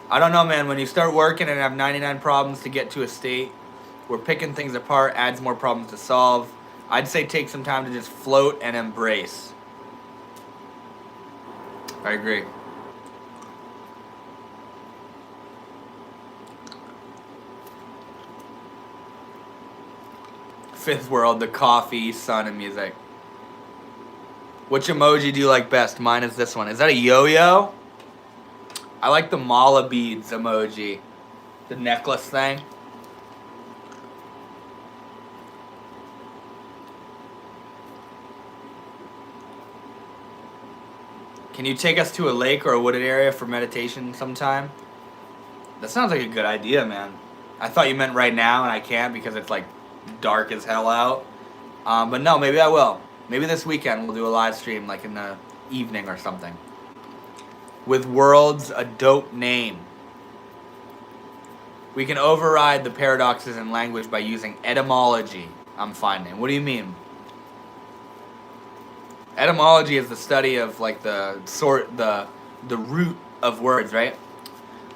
I don't know, man. When you start working and have 99 problems to get to a state where picking things apart adds more problems to solve, I'd say take some time to just float and embrace. I agree. Fifth World, the coffee, sun, and music. Which emoji do you like best? Mine is this one. Is that a yo-yo? I like the mala beads emoji. The necklace thing. Can you take us to a lake or a wooded area for meditation sometime? That sounds like a good idea, man. I thought you meant right now, and I can't because it's like dark as hell out. But no, maybe I will. Maybe this weekend we'll do a live stream like in the evening or something. With worlds a dope name. We can override the paradoxes in language by using etymology, I'm finding. What do you mean? Etymology is the study of like the root of words, right?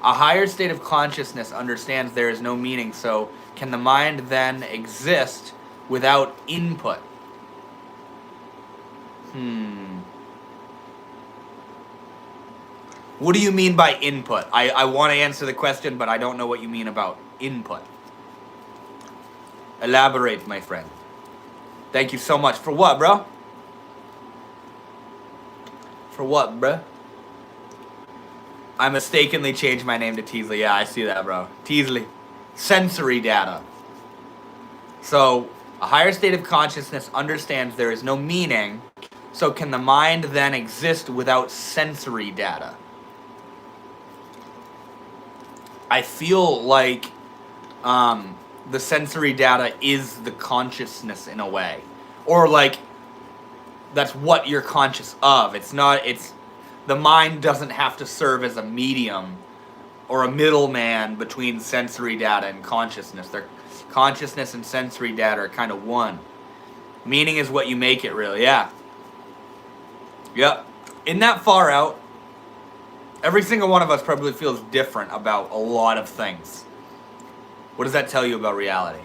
A higher state of consciousness understands there is no meaning, so can the mind then exist without input? What do you mean by input? I want to answer the question, but I don't know what you mean about input. Elaborate, my friend. Thank you so much. For what, bro? For what, bro? I mistakenly changed my name to Teasley. Yeah, I see that, bro. Teasley. Sensory data. So, a higher state of consciousness understands there is no meaning, so can the mind then exist without sensory data? I feel like the sensory data is the consciousness in a way. Or like, that's what you're conscious of. It's not, the mind doesn't have to serve as a medium or a middleman between sensory data and consciousness. Consciousness and sensory data are kind of one. Meaning is what you make it, really. Yeah. Yep. Isn't that far out? Every single one of us probably feels different about a lot of things. What does that tell you about reality?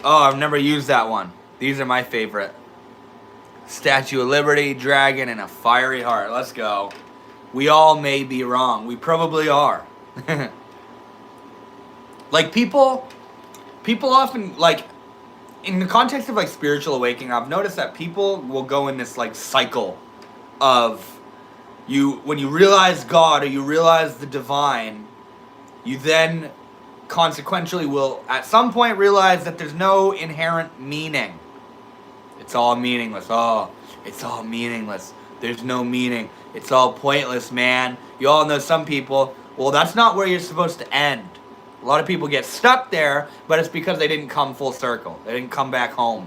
Oh, I've never used that one. These are my favorite. Statue of Liberty, dragon, and a fiery heart. Let's go. We all may be wrong. We probably are. Like, people often, like, in the context of, like, spiritual awakening, I've noticed that people will go in this, like, cycle of when you realize God or you realize the divine, you then consequentially will at some point realize that there's no inherent meaning. It's all meaningless. Oh, it's all meaningless. There's no meaning. It's all pointless, man. You all know some people. Well, that's not where you're supposed to end. A lot of people get stuck there, but it's because they didn't come full circle. They didn't come back home.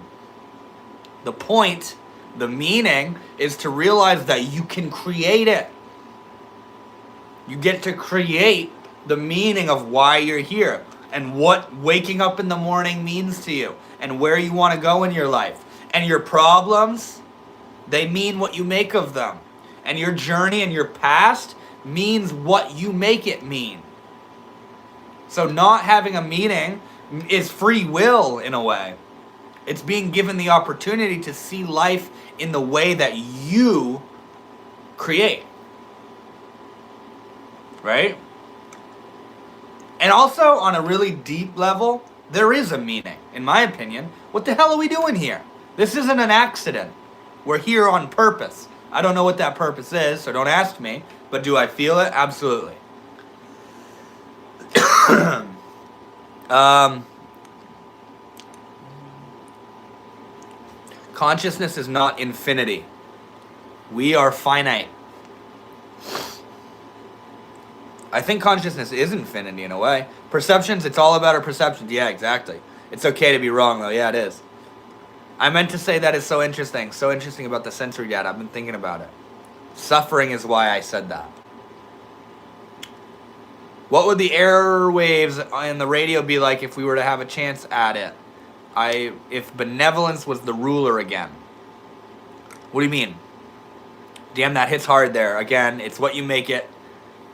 The point, the meaning, is to realize that you can create it. You get to create the meaning of why you're here and what waking up in the morning means to you and where you want to go in your life. And your problems, they mean what you make of them. And your journey and your past means what you make it mean. So not having a meaning is free will in a way. It's being given the opportunity to see life in the way that you create. Right? And also, on a really deep level, there is a meaning, in my opinion. What the hell are we doing here? This isn't an accident. We're here on purpose. I don't know what that purpose is, so don't ask me. But do I feel it? Absolutely. Consciousness is not infinity. We are finite. I think consciousness is infinity in a way. Perceptions, it's all about our perceptions. Yeah, exactly. It's okay to be wrong, though. Yeah, it is. I meant to say that is so interesting. So interesting about the sensory data. I've been thinking about it. Suffering is why I said that. What would the airwaves in the radio be like if we were to have a chance at it? If benevolence was the ruler again. What do you mean? Damn, that hits hard there. Again, it's what you make it.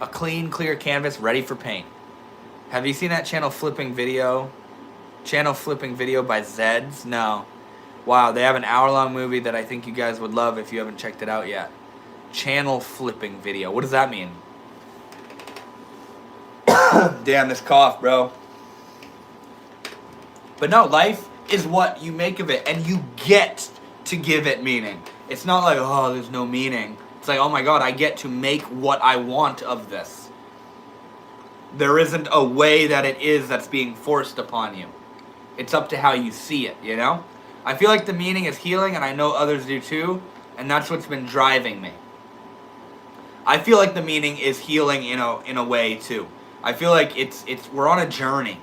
A clean, clear canvas ready for paint. Have you seen that channel flipping video? Channel flipping video by Zeds? No. Wow, they have an hour-long movie that I think you guys would love if you haven't checked it out yet. Channel flipping video. What does that mean? Damn, this cough, bro. But no, life is what you make of it, and you get to give it meaning. It's not like, oh, there's no meaning. It's like, oh my God, I get to make what I want of this. There isn't a way that it is that's being forced upon you. It's up to how you see it, you know? I feel like the meaning is healing, and I know others do too, and that's what's been driving me. I feel like the meaning is healing in a way too. I feel like we're on a journey,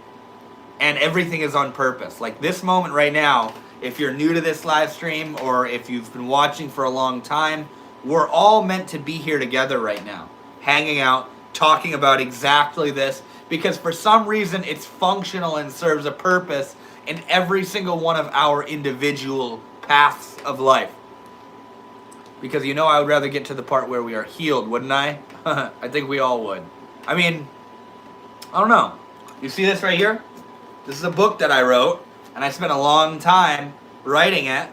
and everything is on purpose. Like this moment right now, if you're new to this live stream, or if you've been watching for a long time, we're all meant to be here together right now, hanging out, talking about exactly this, because for some reason it's functional and serves a purpose in every single one of our individual paths of life. Because you know I would rather get to the part where we are healed, wouldn't I? I think we all would. I mean, I don't know. You see this right here? This is a book that I wrote, and I spent a long time writing it,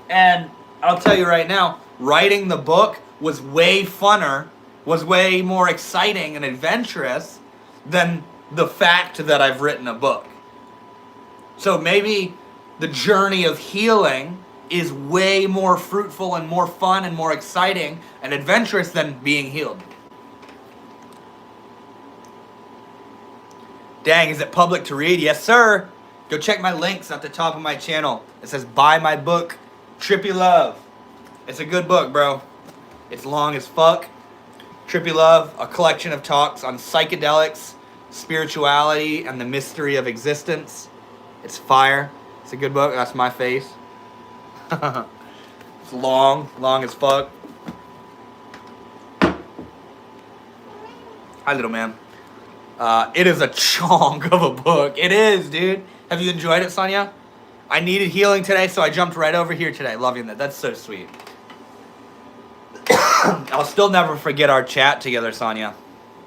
and I'll tell you right now, writing the book was way funner was way more exciting and adventurous than the fact that I've written a book. So maybe the journey of healing is way more fruitful and more fun and more exciting and adventurous than being healed. Dang, is it public to read? Yes, sir. Go check my links at the top of my channel. It says buy my book, Trippy Love. It's a good book, bro. It's long as fuck. Trippy Love, a collection of talks on psychedelics, spirituality, and the mystery of existence. It's fire. It's a good book. That's my face. It's long as fuck. Hi, little man. It is a chunk of a book. It is, dude. Have you enjoyed it, Sonia? I needed healing today, so I jumped right over here today. Loving that. That's so sweet. I'll still never forget our chat together, Sonia,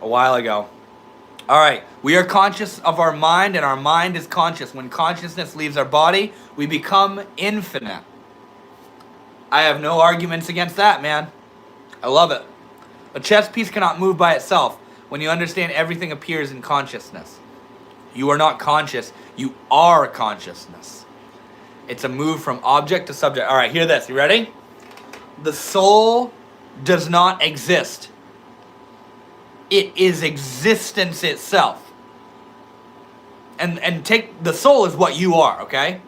a while ago. All right, we are conscious of our mind, and our mind is conscious. When consciousness leaves our body, we become infinite. I have no arguments against that, man. I love it. A chess piece cannot move by itself. When you understand everything appears in consciousness. You are not conscious, you are consciousness. It's a move from object to subject. All right, hear this. You ready? The soul does not exist. It is existence itself. And take the soul is what you are, okay?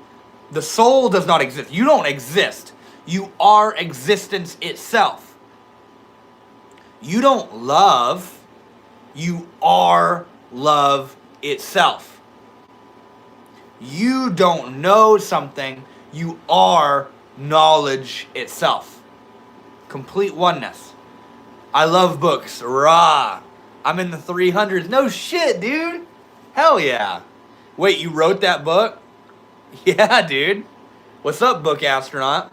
The soul does not exist. You don't exist. You are existence itself. You don't love. You are love itself. You don't know something. You are knowledge itself. Complete oneness. I love books. Rah. I'm in the 300s. No shit, dude. Hell yeah. Wait, you wrote that book? Yeah, dude. What's up, book astronaut?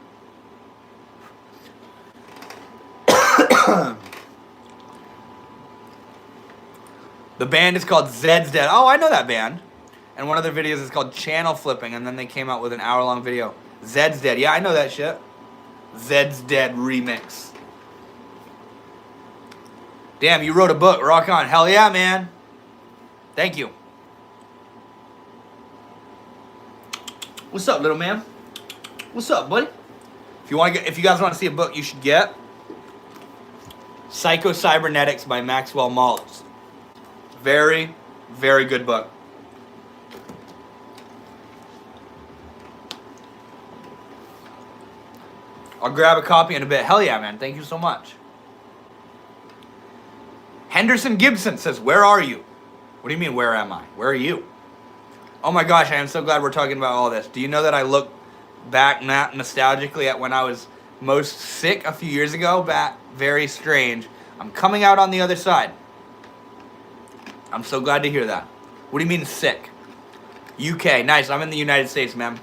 The band is called Zed's Dead. Oh, I know that band. And one of their videos is called Channel Flipping, and then they came out with an hour-long video. Zed's Dead. Yeah, I know that shit. Zed's Dead remix. Damn, you wrote a book. Rock on. Hell yeah, man. Thank you. What's up, little man? What's up, buddy? If you guys want to see a book, you should get Psycho-Cybernetics by Maxwell Maltz. Very, very good book. I'll grab a copy in a bit. Hell yeah, man. Thank you so much. Henderson Gibson says, where are you? What do you mean, where am I? Where are you? Oh my gosh, I am so glad we're talking about all this. Do you know that I look back nostalgically at when I was most sick a few years ago? Very strange. I'm coming out on the other side. I'm so glad to hear that. What do you mean sick? UK. Nice. I'm in the United States, man.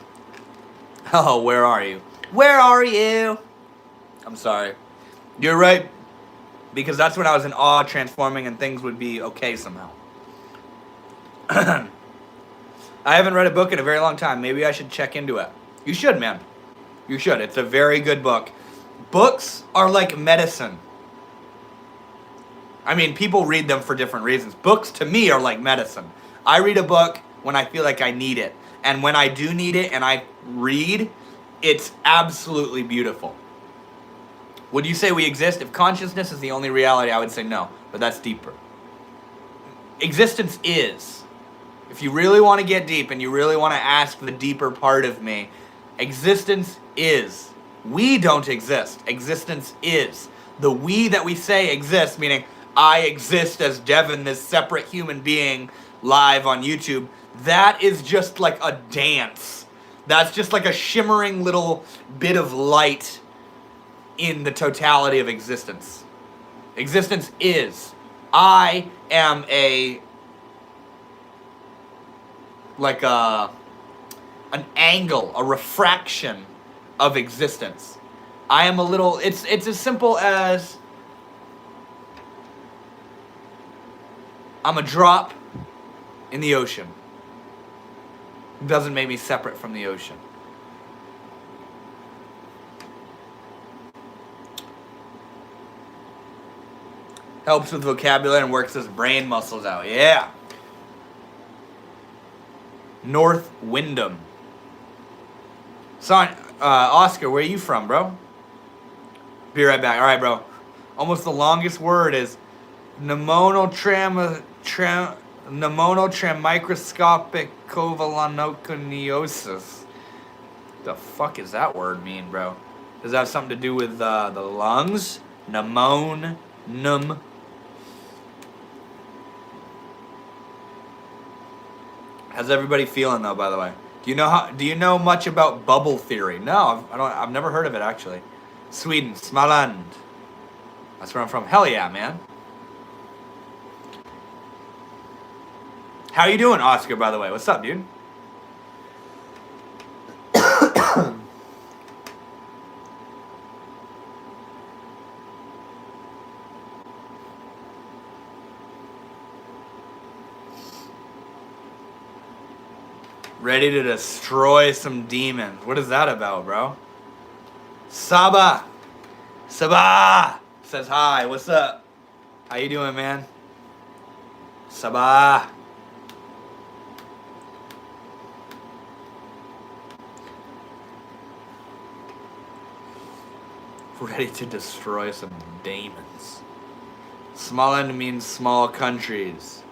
Oh, where are you? Where are you? I'm sorry. You're right. Because that's when I was in awe, transforming, and things would be okay somehow. I haven't read a book in a very long time. Maybe I should check into it. You should, man. You should. It's a very good book. Books are like medicine. I mean, people read them for different reasons. Books, to me, are like medicine. I read a book when I feel like I need it. And when I do need it and I read, it's absolutely beautiful. Would you say we exist? If consciousness is the only reality, I would say no. But that's deeper. Existence is. If you really want to get deep and you really want to ask the deeper part of me, existence is. We don't exist. Existence is. The we that we say exists, meaning I exist as Devin, this separate human being, live on YouTube, that is just like a dance. That's just like a shimmering little bit of light in the totality of existence. Existence is. I am an angle, a refraction of existence. I am a little, it's as simple as I'm a drop in the ocean. It doesn't make me separate from the ocean. Helps with vocabulary and works his brain muscles out. Yeah. North Wyndham. Son, Oscar, where are you from, bro? Be right back. All right, bro. Almost the longest word is pneumotramicroscopic covalonoconiosis. The fuck is that word mean, bro? Does that have something to do with the lungs? Num. How's everybody feeling though? By the way, do you know much about bubble theory? No, I've never heard of it actually. Sweden, Småland. That's where I'm from. Hell yeah, man. How you doing, Oscar? By the way, what's up, dude? Ready to destroy some demons. What is that about, bro? Saba says hi. What's up? How you doing, man? Saba. Ready to destroy some demons. Småland means small countries.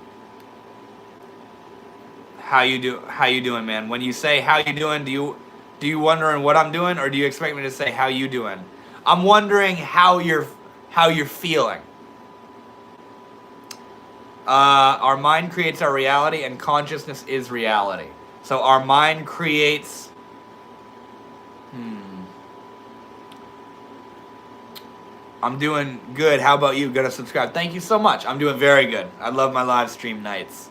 How you doing, man? When you say how you doing, do you wondering what I'm doing, or do you expect me to say how you doing? I'm wondering how you're feeling. Our mind creates our reality, and consciousness is reality. So our mind creates. I'm doing good. How about you? Gonna subscribe. Thank you so much. I'm doing very good. I love my live stream nights.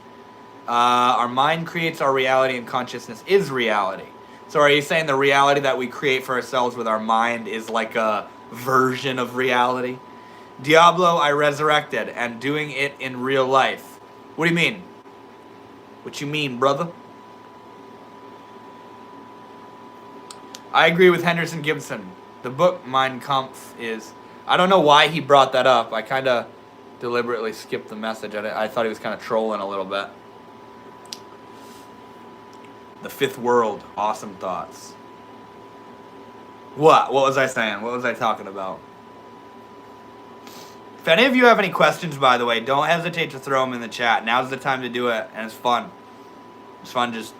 Our mind creates our reality, and consciousness is reality. So are you saying the reality that we create for ourselves with our mind is like a version of reality? Diablo, I resurrected, and doing it in real life. What do you mean? What you mean, brother? I agree with Henderson Gibson. The book Mein Kampf is... I don't know why he brought that up. I kind of deliberately skipped the message. I thought he was kind of trolling a little bit. The Fifth World. Awesome thoughts. What? What was I saying? What was I talking about? If any of you have any questions, by the way, don't hesitate to throw them in the chat. Now's the time to do it, and it's fun. It's fun just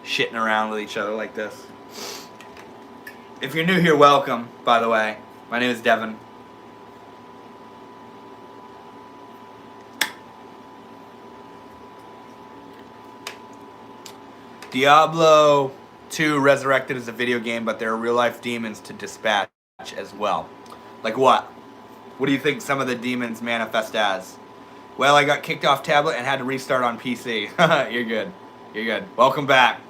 shitting around with each other like this. If you're new here, welcome, by the way. My name is Devin. Diablo 2 Resurrected is a video game, but there are real-life demons to dispatch as well. Like what? What do you think some of the demons manifest as? Well, I got kicked off tablet and had to restart on PC. You're good. You're good. Welcome back.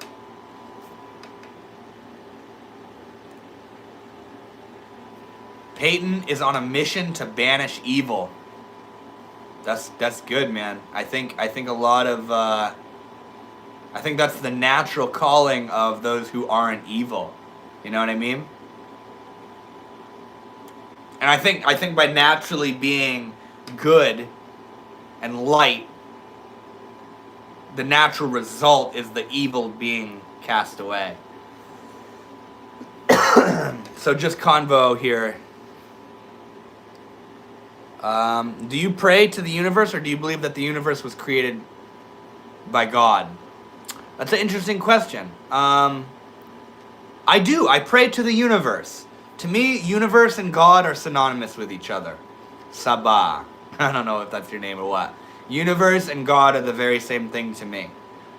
Peyton is on a mission to banish evil. That's good, man. I think a lot of I think that's the natural calling of those who aren't evil. You know what I mean? And I think by naturally being good and light, the natural result is the evil being cast away. So just convo here. Do you pray to the universe, or do you believe that the universe was created by God? That's an interesting question. I do. I pray to the universe. To me, universe and God are synonymous with each other. Sabah. I don't know if that's your name or what. Universe and God are the very same thing to me.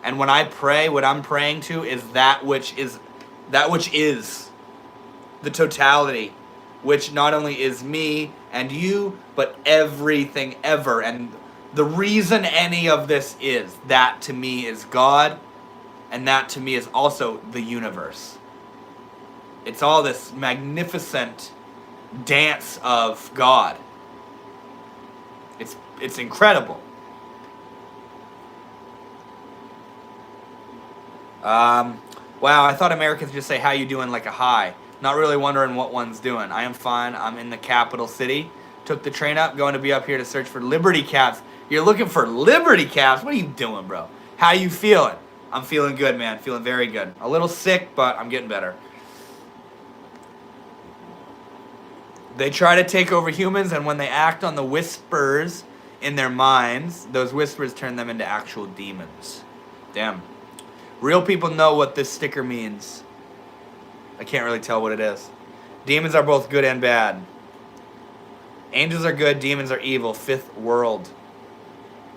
And when I pray, what I'm praying to is that which is the totality, which not only is me and you, but everything ever. And the reason any of this is, that to me is God, and that to me is also the universe. It's all this magnificent dance of God. It's incredible. Wow, I thought Americans just say, how you doing, like a hi. Not really wondering what one's doing. I am fine. I'm in the capital city. Took the train up, going to be up here to search for Liberty Caps. You're looking for Liberty Caps? What are you doing, bro? How you feeling? I'm feeling good, man. Feeling very good. A little sick, but I'm getting better. They try to take over humans, and when they act on the whispers in their minds, those whispers turn them into actual demons. Damn. Real people know what this sticker means. I can't really tell what it is. Demons are both good and bad. Angels are good, demons are evil. Fifth world.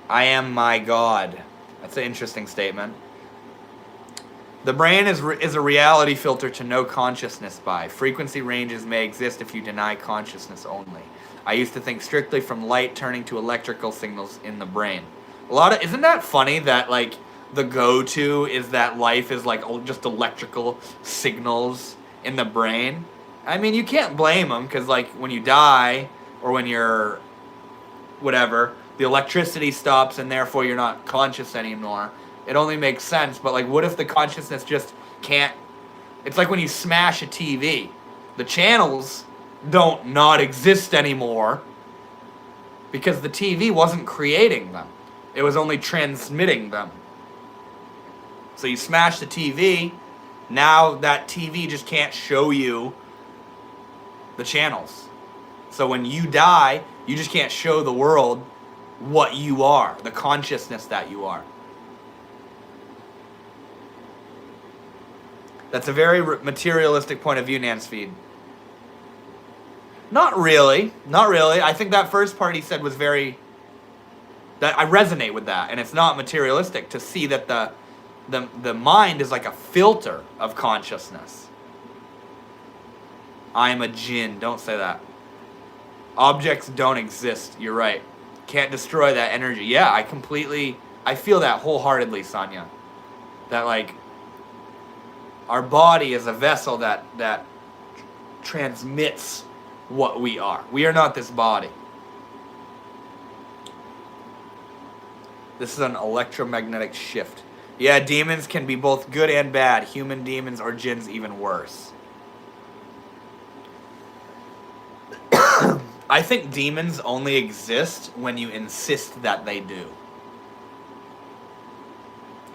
I am my God. That's an interesting statement. The brain is a reality filter to know consciousness by. Frequency ranges may exist if you deny consciousness only. I used to think strictly from light turning to electrical signals in the brain. Isn't that funny that like the go-to is that life is like just electrical signals in the brain? I mean, you can't blame them because like when you die or when you're whatever, the electricity stops and therefore you're not conscious anymore. It only makes sense, but like what if the consciousness just can't... It's like when you smash a TV. The channels don't not exist anymore because the TV wasn't creating them. It was only transmitting them. So you smash the TV, now that TV just can't show you the channels. So when you die, you just can't show the world what you are, the consciousness that you are. That's a very materialistic point of view, Nansfeed. Not really. Not really. I think that first part he said was very... that I resonate with that, and it's not materialistic to see that the mind is like a filter of consciousness. I'm a jinn. Don't say that. Objects don't exist. You're right. Can't destroy that energy. Yeah, I feel that wholeheartedly, Sonia. That like our body is a vessel that transmits what we are. We are not this body. This is an electromagnetic shift. Yeah, demons can be both good and bad. Human demons or jinns even worse. I think demons only exist when you insist that they do.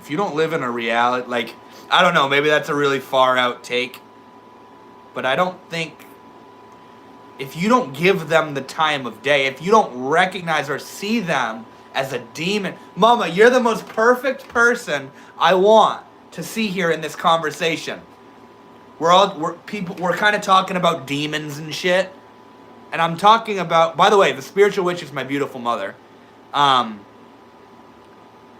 If you don't live in a reality, like, I don't know, maybe that's a really far out take, but I don't think, if you don't give them the time of day, if you don't recognize or see them as a demon, Mama, you're the most perfect person I want to see here in this conversation. We're kind of talking about demons and shit. And I'm talking about, by the way, the spiritual witch is my beautiful mother.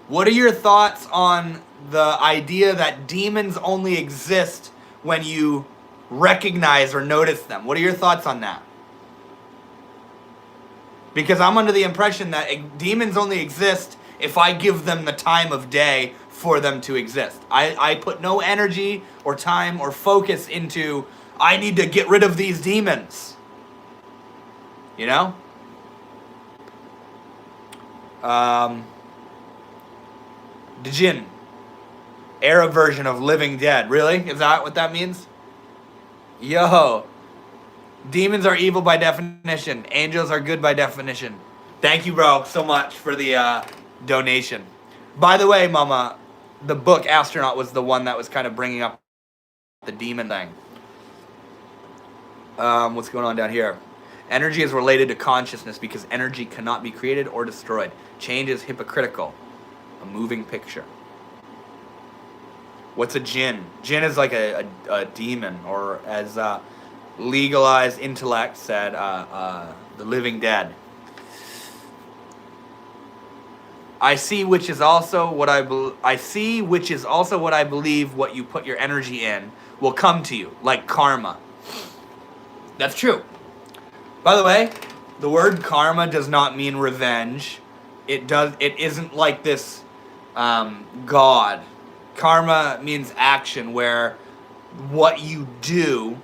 What are your thoughts on the idea that demons only exist when you recognize or notice them? What are your thoughts on that? Because I'm under the impression that demons only exist if I give them the time of day for them to exist. I put no energy or time or focus into, I need to get rid of these demons. You know? The jinn. Era version of Living Dead. Really? Is that what that means? Yo. Demons are evil by definition. Angels are good by definition. Thank you, bro, so much for the donation. By the way, Mama, the book Astronaut was the one that was kind of bringing up the demon thing. What's going on down here? Energy is related to consciousness because energy cannot be created or destroyed. Change is hypocritical. A moving picture. What's a jinn? Jinn is like a demon, or as Legalized Intellect said, the living dead. I see, which is also what I believe. What you put your energy in will come to you, like karma. That's true. By the way, the word karma does not mean revenge. It isn't like this God. Karma means action, where what you do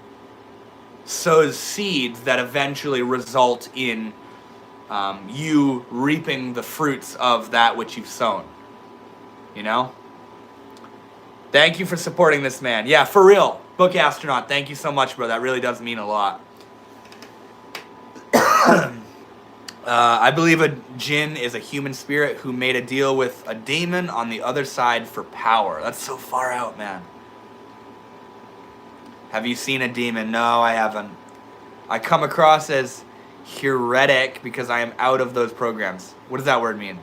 sows seeds that eventually result in you reaping the fruits of that which you've sown. You know? Thank you for supporting this man. Yeah, for real. Book Astronaut, thank you so much, bro. That really does mean a lot. I believe a jinn is a human spirit who made a deal with a demon on the other side for power. That's so far out, man. Have you seen a demon? No, I haven't. I come across as heretic because I am out of those programs. What does that word mean?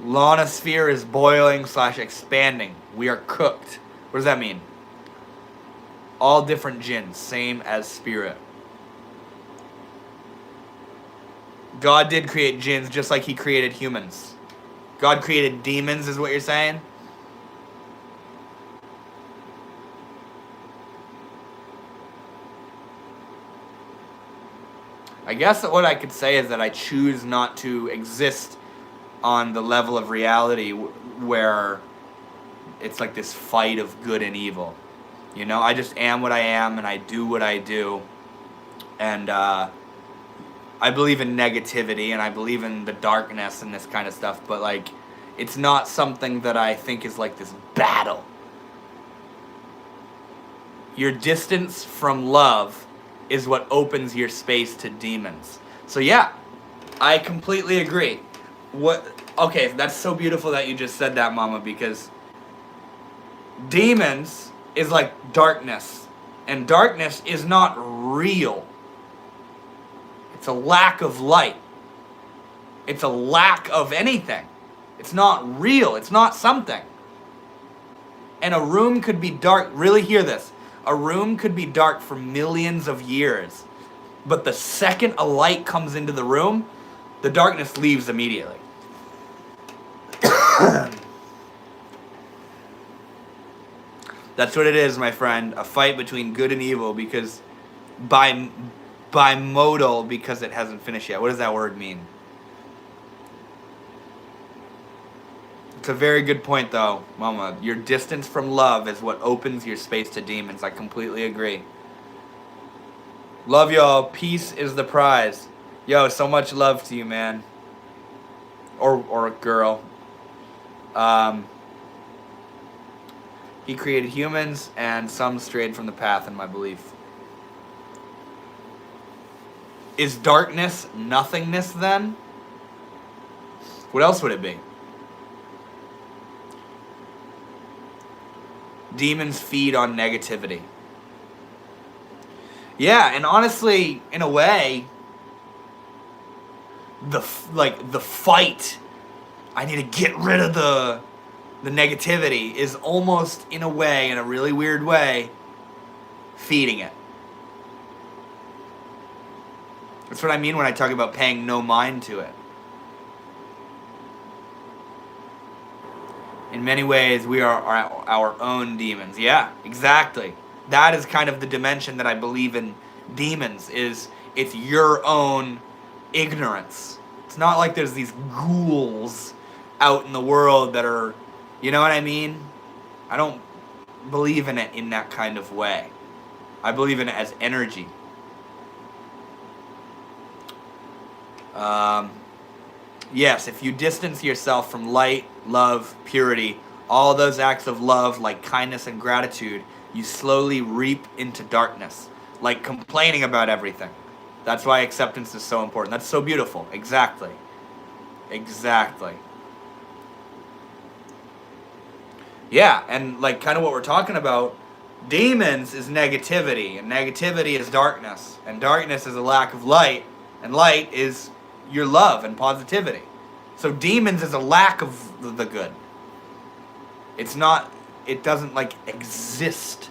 Lonosphere is boiling / expanding. We are cooked. What does that mean? All different jinns, same as spirit. God did create jinns just like he created humans. God created demons is what you're saying? I guess what I could say is that I choose not to exist on the level of reality where it's like this fight of good and evil. You know, I just am what I am and I do what I do. And I believe in negativity and I believe in the darkness and this kind of stuff, but like it's not something that I think is like this battle. Your distance from love is what opens your space to demons. So yeah, I completely agree. Okay, that's so beautiful that you just said that, Mama, because demons is like darkness, and darkness is not real. It's a lack of light. It's a lack of anything. It's not real. It's not something. And a room could be dark. Really hear this. A room could be dark for millions of years. But the second a light comes into the room, the darkness leaves immediately. That's what it is, my friend. A fight between good and evil because bimodal because it hasn't finished yet. What does that word mean? It's a very good point, though, Mama. Your distance from love is what opens your space to demons. I completely agree. Love y'all. Peace is the prize. Yo, so much love to you, man. Or a girl. He created humans, and some strayed from the path, in my belief. Is darkness nothingness, then? What else would it be? Demons feed on negativity. Yeah, and honestly, in a way, the fight, I need to get rid of the negativity, is almost, in a way, in a really weird way, feeding it. That's what I mean when I talk about paying no mind to it. In many ways, we are our own demons. Yeah, exactly. That is kind of the dimension that I believe in demons, is it's your own ignorance. It's not like there's these ghouls out in the world that are, you know what I mean? I don't believe in it in that kind of way. I believe in it as energy. Yes, if you distance yourself from light, love, purity, all those acts of love like kindness and gratitude, you slowly reap into darkness, like complaining about everything. That's why acceptance is so important. That's so beautiful. Exactly. Exactly. Yeah, and like kind of what we're talking about, demons is negativity, and negativity is darkness, and darkness is a lack of light, and light is your love and positivity. So demons is a lack of the good. It's not, it doesn't like exist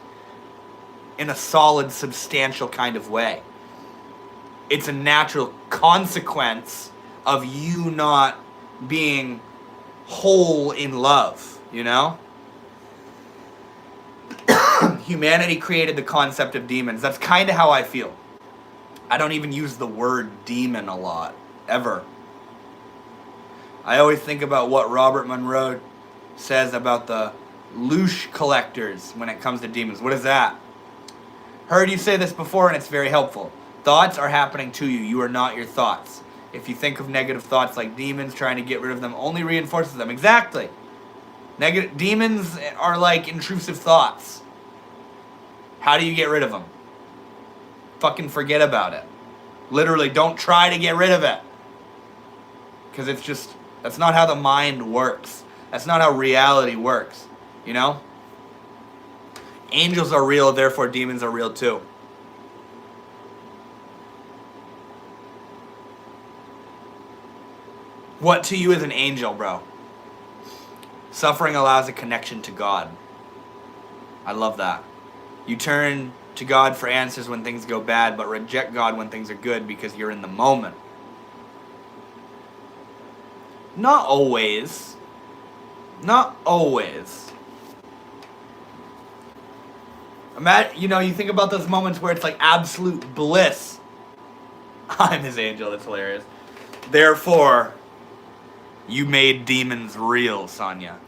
in a solid, substantial kind of way. It's a natural consequence of you not being whole in love, you know? Humanity created the concept of demons. That's kind of how I feel. I don't even use the word demon a lot, ever. I always think about what Robert Monroe says about the louche collectors when it comes to demons. What is that? Heard you say this before, and it's very helpful. Thoughts are happening to you. You are not your thoughts. If you think of negative thoughts like demons, trying to get rid of them only reinforces them. Exactly. Demons are like intrusive thoughts. How do you get rid of them? Fucking forget about it. Literally, don't try to get rid of it. Because it's just, that's not how the mind works. That's not how reality works. You know? Angels are real, therefore demons are real too. What to you is an angel, bro? Suffering allows a connection to God. I love that. You turn to God for answers when things go bad, but reject God when things are good because you're in the moment. Not always. Not always. You know, you think about those moments where it's like absolute bliss. I'm his angel, that's hilarious. Therefore, you made demons real, Sonia.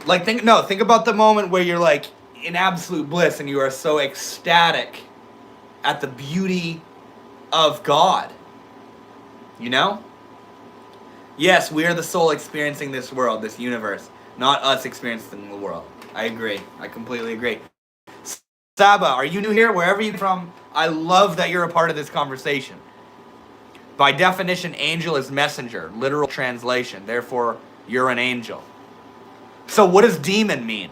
Like, think about the moment where you're like in absolute bliss and you are so ecstatic at the beauty of God. You know? Yes, we are the soul experiencing this world, this universe, not us experiencing the world. I agree. I completely agree. Saba, are you new here? Wherever you're from, I love that you're a part of this conversation. By definition, angel is messenger, literal translation. Therefore, you're an angel. So what does demon mean?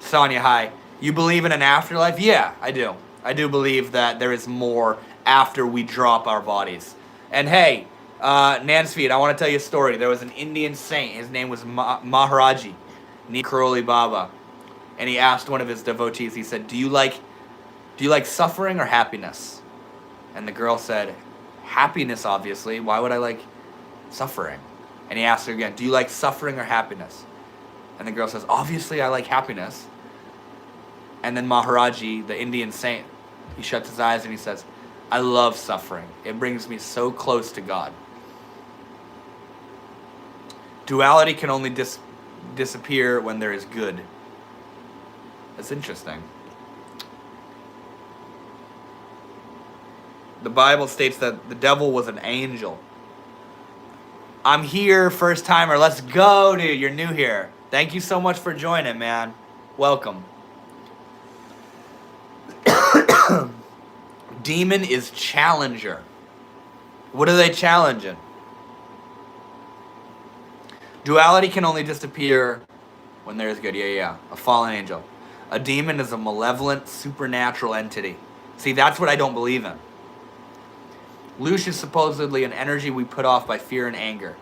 Sonia, hi. You believe in an afterlife? Yeah, I do. I do believe that there is more after we drop our bodies. And hey, Nansfeed, I want to tell you a story. There was an Indian saint. His name was Maharaji, Neem Karoli Baba. And he asked one of his devotees, he said, do you like suffering or happiness? And the girl said, happiness, obviously. Why would I like suffering? And he asked her again, do you like suffering or happiness? And the girl says, obviously I like happiness. And then Maharaji, the Indian saint, he shuts his eyes and he says, I love suffering. It brings me so close to God. Duality can only disappear when there is good. That's interesting. The Bible states that the devil was an angel. I'm here, first timer. Let's go, dude. You're new here. Thank you so much for joining, man. Welcome. Demon is challenger. What are they challenging? Duality can only disappear when there is good. Yeah. A fallen angel. A demon is a malevolent, supernatural entity. See, that's what I don't believe in. Lush is supposedly an energy we put off by fear and anger.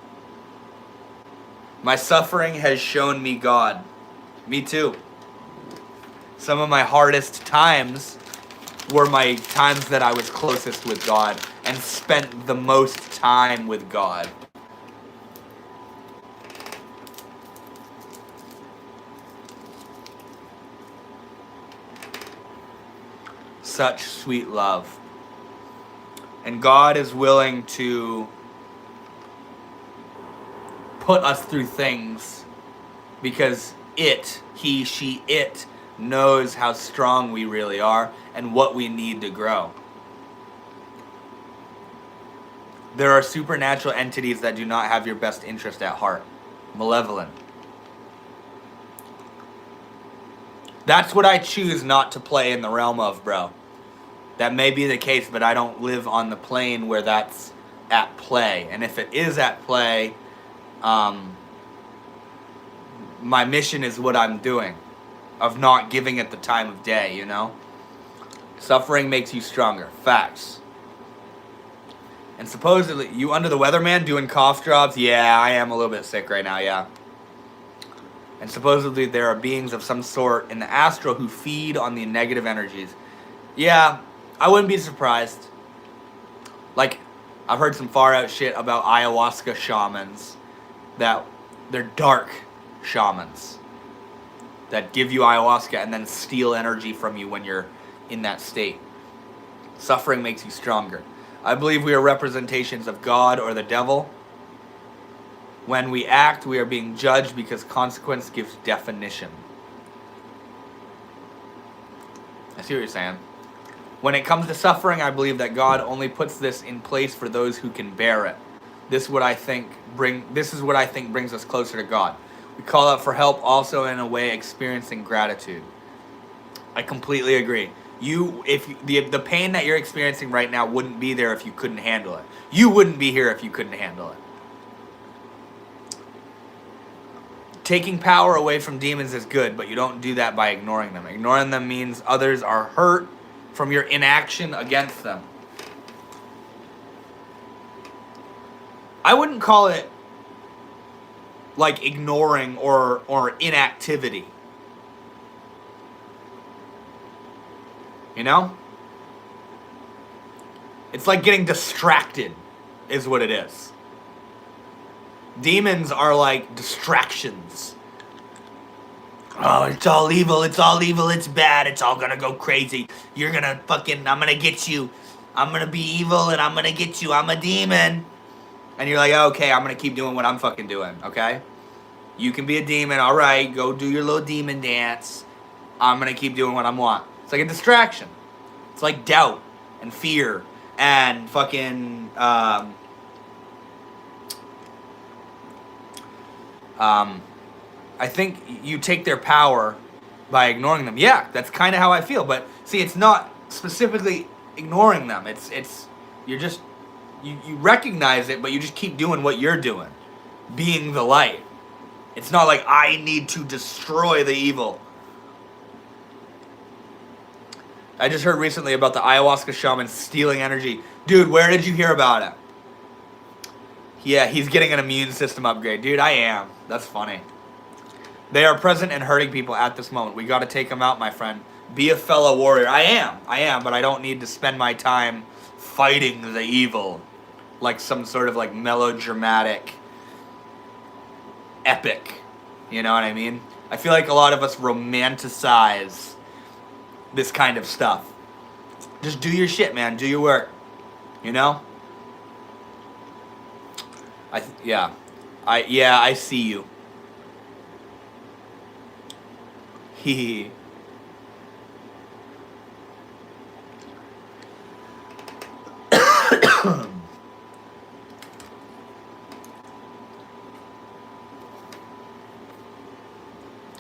My suffering has shown me God. Me too. Some of my hardest times were my times that I was closest with God and spent the most time with God. Such sweet love. And God is willing to put us through things because it knows how strong we really are and what we need to grow. There are supernatural entities that do not have your best interest at heart. Malevolent. That's what I choose not to play in the realm of, bro. That may be the case, but I don't live on the plane where that's at play. And if it is at play, my mission is what I'm doing, of not giving it the time of day, you know? Suffering makes you stronger. Facts. And supposedly, you under the weather, man, doing cough drops? Yeah, I am a little bit sick right now, yeah. And supposedly there are beings of some sort in the astral who feed on the negative energies. Yeah, I wouldn't be surprised. Like, I've heard some far out shit about ayahuasca shamans that they're dark shamans that give you ayahuasca and then steal energy from you when you're in that state. Suffering makes you stronger. I believe we are representations of God or the devil. When we act, we are being judged because consequence gives definition. I see what you're saying. When it comes to suffering, I believe that God only puts this in place for those who can bear it. This is what I think brings us closer to God. We call out for help, also in a way experiencing gratitude. I completely agree. The pain that you're experiencing right now wouldn't be there if you couldn't handle it. You wouldn't be here if you couldn't handle it. Taking power away from demons is good, but you don't do that by ignoring them. Ignoring them means others are hurt from your inaction against them. I wouldn't call it like ignoring or inactivity. You know? It's like getting distracted is what it is. Demons are like distractions. Oh, it's all evil, it's bad, it's all gonna go crazy. You're gonna I'm gonna get you. I'm gonna be evil and I'm gonna get you. I'm a demon. And you're like, okay, I'm gonna keep doing what I'm fucking doing, okay? You can be a demon, alright, go do your little demon dance. I'm gonna keep doing what I want. It's like a distraction. It's like doubt and fear and fucking, I think you take their power by ignoring them. Yeah, that's kind of how I feel. But see, it's not specifically ignoring them. You're just, you recognize it, but you just keep doing what you're doing. Being the light. It's not like I need to destroy the evil. I just heard recently about the ayahuasca shaman stealing energy. Dude, where did you hear about it? Yeah, he's getting an immune system upgrade. Dude, I am. That's funny. They are present and hurting people at this moment. We got to take them out, my friend. Be a fellow warrior. I am, but I don't need to spend my time fighting the evil like some sort of like melodramatic epic. You know what I mean? I feel like a lot of us romanticize this kind of stuff. Just do your shit, man. Do your work. You know? I see you. Hee.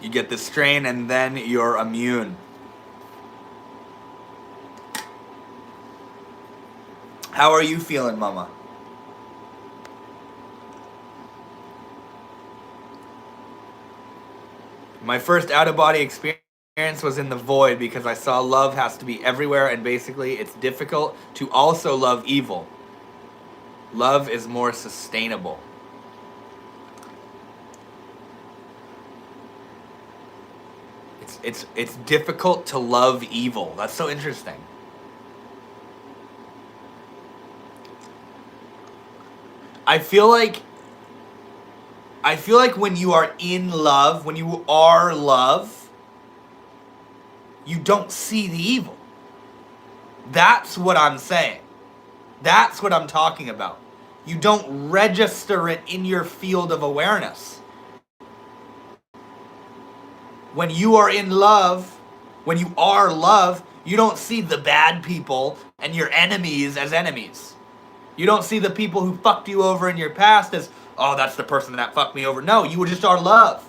You get the strain and then you're immune. How are you feeling, mama? My first out-of-body experience was in the void because I saw love has to be everywhere and basically it's difficult to also love evil. Love is more sustainable. It's difficult to love evil. That's so interesting. I feel like when you are in love, when you are love, you don't see the evil. That's what I'm saying. That's what I'm talking about. You don't register it in your field of awareness. When you are in love, when you are love, you don't see the bad people and your enemies as enemies. You don't see the people who fucked you over in your past as, oh, that's the person that fucked me over. No, you just are love.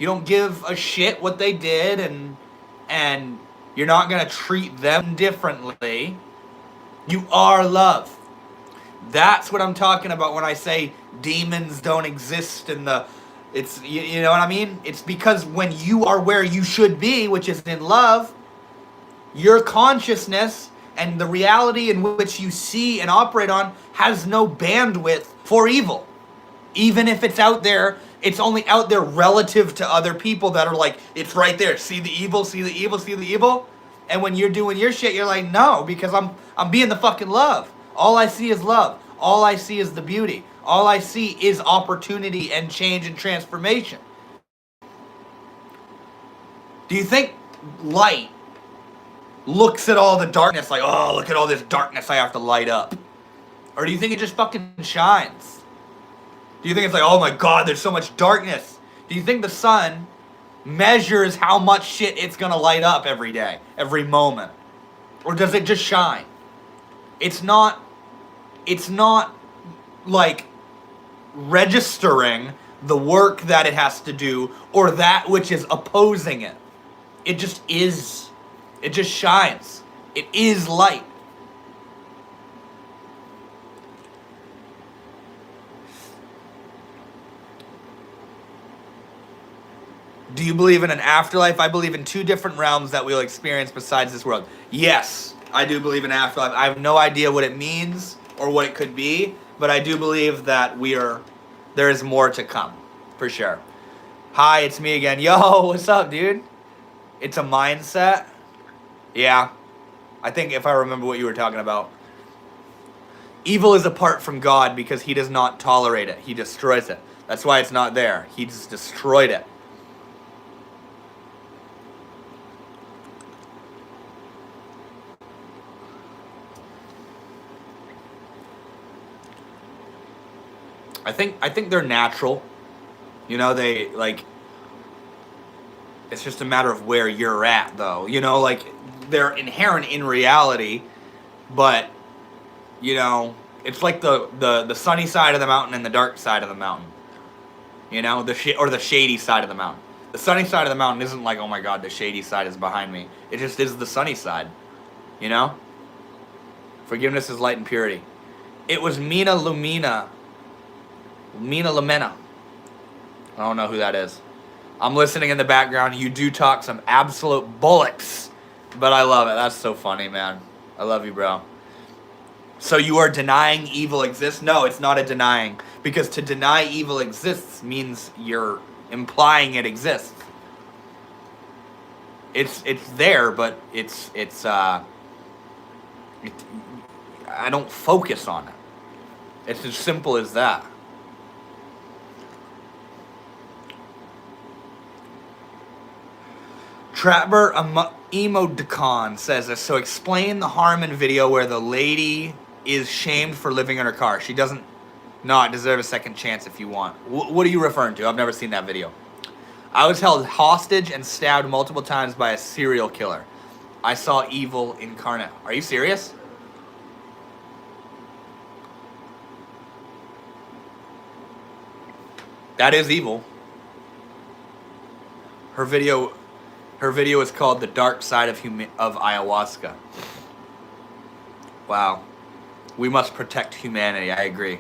You don't give a shit what they did and you're not going to treat them differently. You are love. That's what I'm talking about when I say demons don't exist in the... It's, you know what I mean? It's because when you are where you should be, which is in love, your consciousness and the reality in which you see and operate on has no bandwidth for evil. Even if it's out there, it's only out there relative to other people that are like, it's right there. See the evil, see the evil, see the evil. And when you're doing your shit, you're like, no, because I'm being the fucking love. All I see is love. All I see is the beauty. All I see is opportunity and change and transformation. Do you think light looks at all the darkness like, oh, look at all this darkness I have to light up? Or do you think it just fucking shines? Do you think it's like, oh my God, there's so much darkness? Do you think the sun measures how much shit it's gonna light up every day, every moment? Or does it just shine? It's not like registering the work that it has to do or that which is opposing it. It just is. It just shines. It is light. Do you believe in an afterlife? I believe in 2 different realms that we'll experience besides this world. Yes, I do believe in afterlife. I have no idea what it means or what it could be, but I do believe that there is more to come, for sure. Hi, it's me again. Yo, what's up, dude? It's a mindset? Yeah. I think if I remember what you were talking about. Evil is apart from God because he does not tolerate it. He destroys it. That's why it's not there. He just destroyed it. I think they're natural. You know, they like it's just a matter of where you're at though. You know, like they're inherent in reality, but you know, it's like the sunny side of the mountain and the dark side of the mountain. You know, the shady side of the mountain. The sunny side of the mountain isn't like, oh my god, the shady side is behind me. It just is the sunny side. You know? Forgiveness is light and purity. It was Mina Lumina. Mina Lumena. I don't know who that is. I'm listening in the background. You do talk some absolute bullocks. But I love it. That's so funny, man. I love you, bro. So you are denying evil exists? No, it's not a denying. Because to deny evil exists means you're implying it exists. It's there, but I don't focus on it. It's as simple as that. Trapper Emodicon says, so explain the Harmon video where the lady is shamed for living in her car. She doesn't not deserve a second chance if you want. What are you referring to? I've never seen that video. I was held hostage and stabbed multiple times by a serial killer. I saw evil incarnate. Are you serious? That is evil. Her video is called The Dark Side of Ayahuasca. Wow. We must protect humanity, I agree.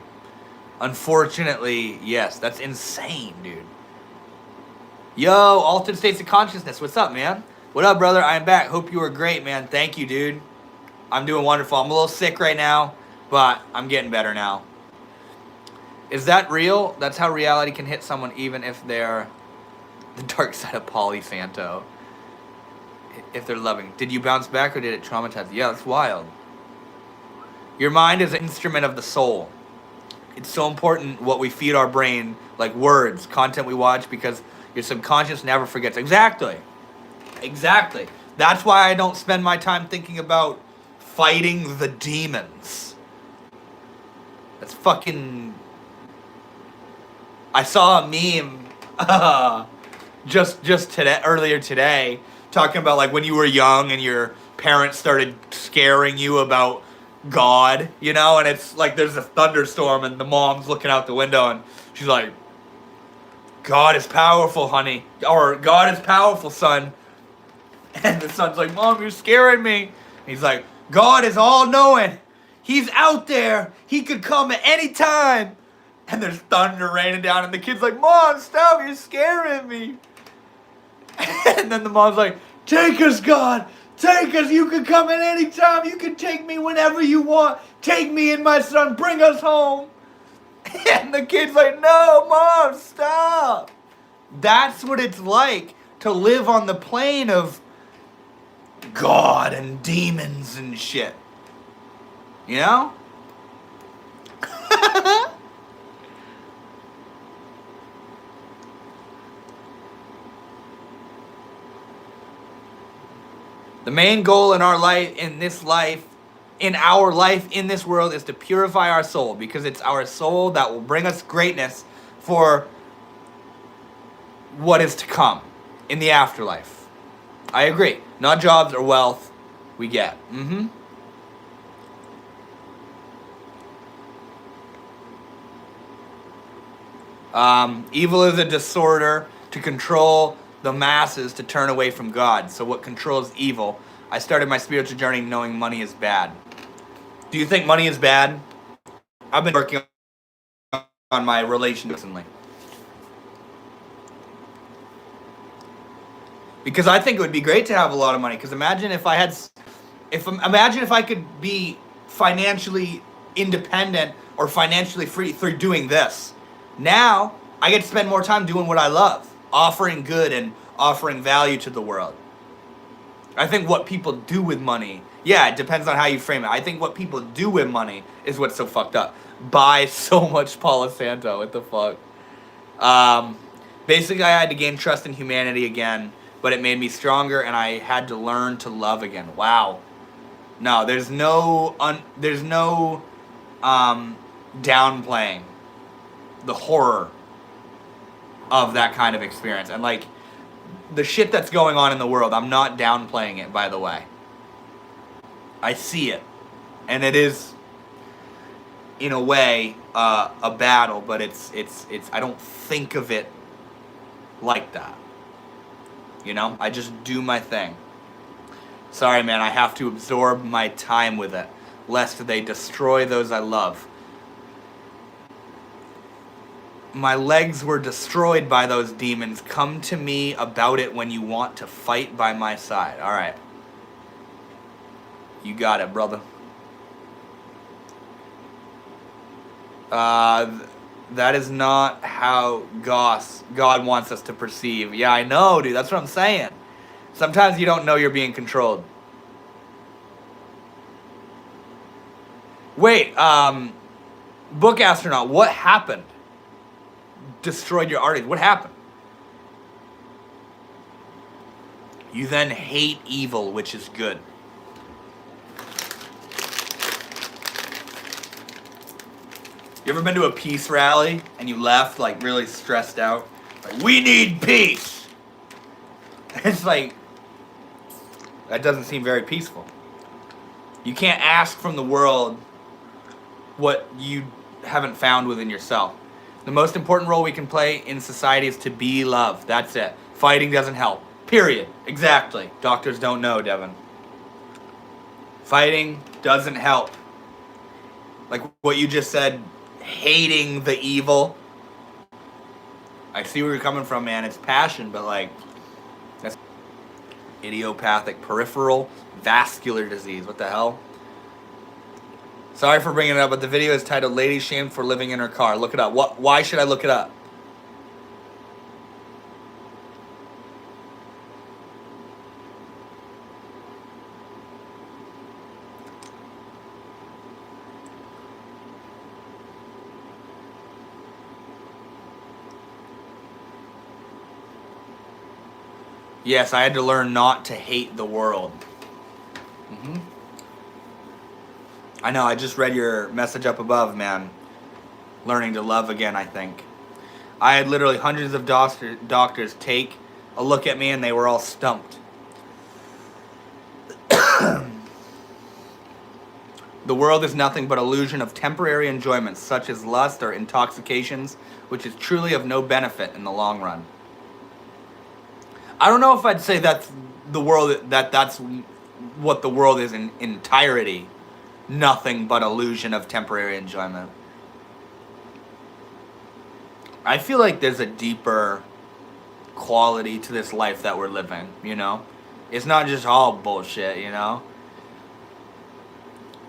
Unfortunately, yes, that's insane, dude. Yo, Altered States of Consciousness, what's up, man? What up, brother? I'm back. Hope you are great, man. Thank you, dude. I'm doing wonderful. I'm a little sick right now, but I'm getting better now. Is that real? That's how reality can hit someone even if they're the dark side of Polly Santo. If they're loving. Did you bounce back or did it traumatize you? Yeah, that's wild. Your mind is an instrument of the soul. It's so important what we feed our brain, like words, content we watch, because your subconscious never forgets. Exactly. Exactly. That's why I don't spend my time thinking about fighting the demons. That's fucking... I saw a meme just today, earlier today, talking about like when you were young and your parents started scaring you about God, you know, and it's like there's a thunderstorm and the mom's looking out the window and she's like, God is powerful, honey, or God is powerful, son. And the son's like, Mom, you're scaring me. And he's like, God is all-knowing. He's out there. He could come at any time. And there's thunder raining down and the kid's like, Mom, stop, you're scaring me. And then the mom's like, take us, God. Take us. You can come at any time. You can take me whenever you want. Take me and my son. Bring us home. And the kid's like, no, Mom, stop. That's what it's like to live on the plane of God and demons and shit. You know? The main goal in our life, in this world, is to purify our soul, because it's our soul that will bring us greatness for what is to come in the afterlife. I agree. Not jobs or wealth we get. Evil is a disorder to control the masses to turn away from God. So what controls evil I started my spiritual journey knowing money is bad. Do you think money is bad? I've been working on my relationship recently. Because I think it would be great to have a lot of money. Because imagine if I could be financially independent or financially free through doing this. Now I get to spend more time doing what I love, offering good and offering value to the world. I think what people do with money, yeah, it depends on how you frame it. I think what people do with money is what's so fucked up. Buy so much Palo Santo, what the fuck? Basically, I had to gain trust in humanity again, but it made me stronger, and I had to learn to love again. Wow. No, there's no downplaying the horror of that kind of experience. And like the shit that's going on in the world, I'm not downplaying it, by the way. I see it. And it is in a way a battle, but it's I don't think of it like that. You know, I just do my thing. Sorry, man, I have to absorb my time with it, lest they destroy those I love. My legs were destroyed by those demons. Come to me about it when you want to fight by my side. All right. You got it, brother. That is not how God wants us to perceive. Yeah, I know, dude. That's what I'm saying. Sometimes you don't know you're being controlled. Wait, Book Astronaut, what happened? Destroyed your arteries. What happened? You then hate evil, which is good. You ever been to a peace rally and you left like really stressed out? Like, we need peace. It's like, that doesn't seem very peaceful. You can't ask from the world what you haven't found within yourself. The most important role we can play in society is to be love. That's it. Fighting doesn't help. Period. Exactly. Doctors don't know, Devin. Fighting doesn't help. Like what you just said, hating the evil. I see where you're coming from, man. It's passion, but like, that's idiopathic peripheral vascular disease. What the hell? Sorry for bringing it up, but the video is titled "Lady Shamed for Living in Her Car." Look it up. Why should I look it up? Yes, I had to learn not to hate the world. I know, I just read your message up above, man. Learning to love again, I think. I had literally hundreds of doctors take a look at me and they were all stumped. The world is nothing but illusion of temporary enjoyments, such as lust or intoxications, which is truly of no benefit in the long run. I don't know if I'd say that's the world, that's what the world is in entirety. Nothing but illusion of temporary enjoyment. I feel like there's a deeper quality to this life that we're living, you know? It's not just all bullshit, you know?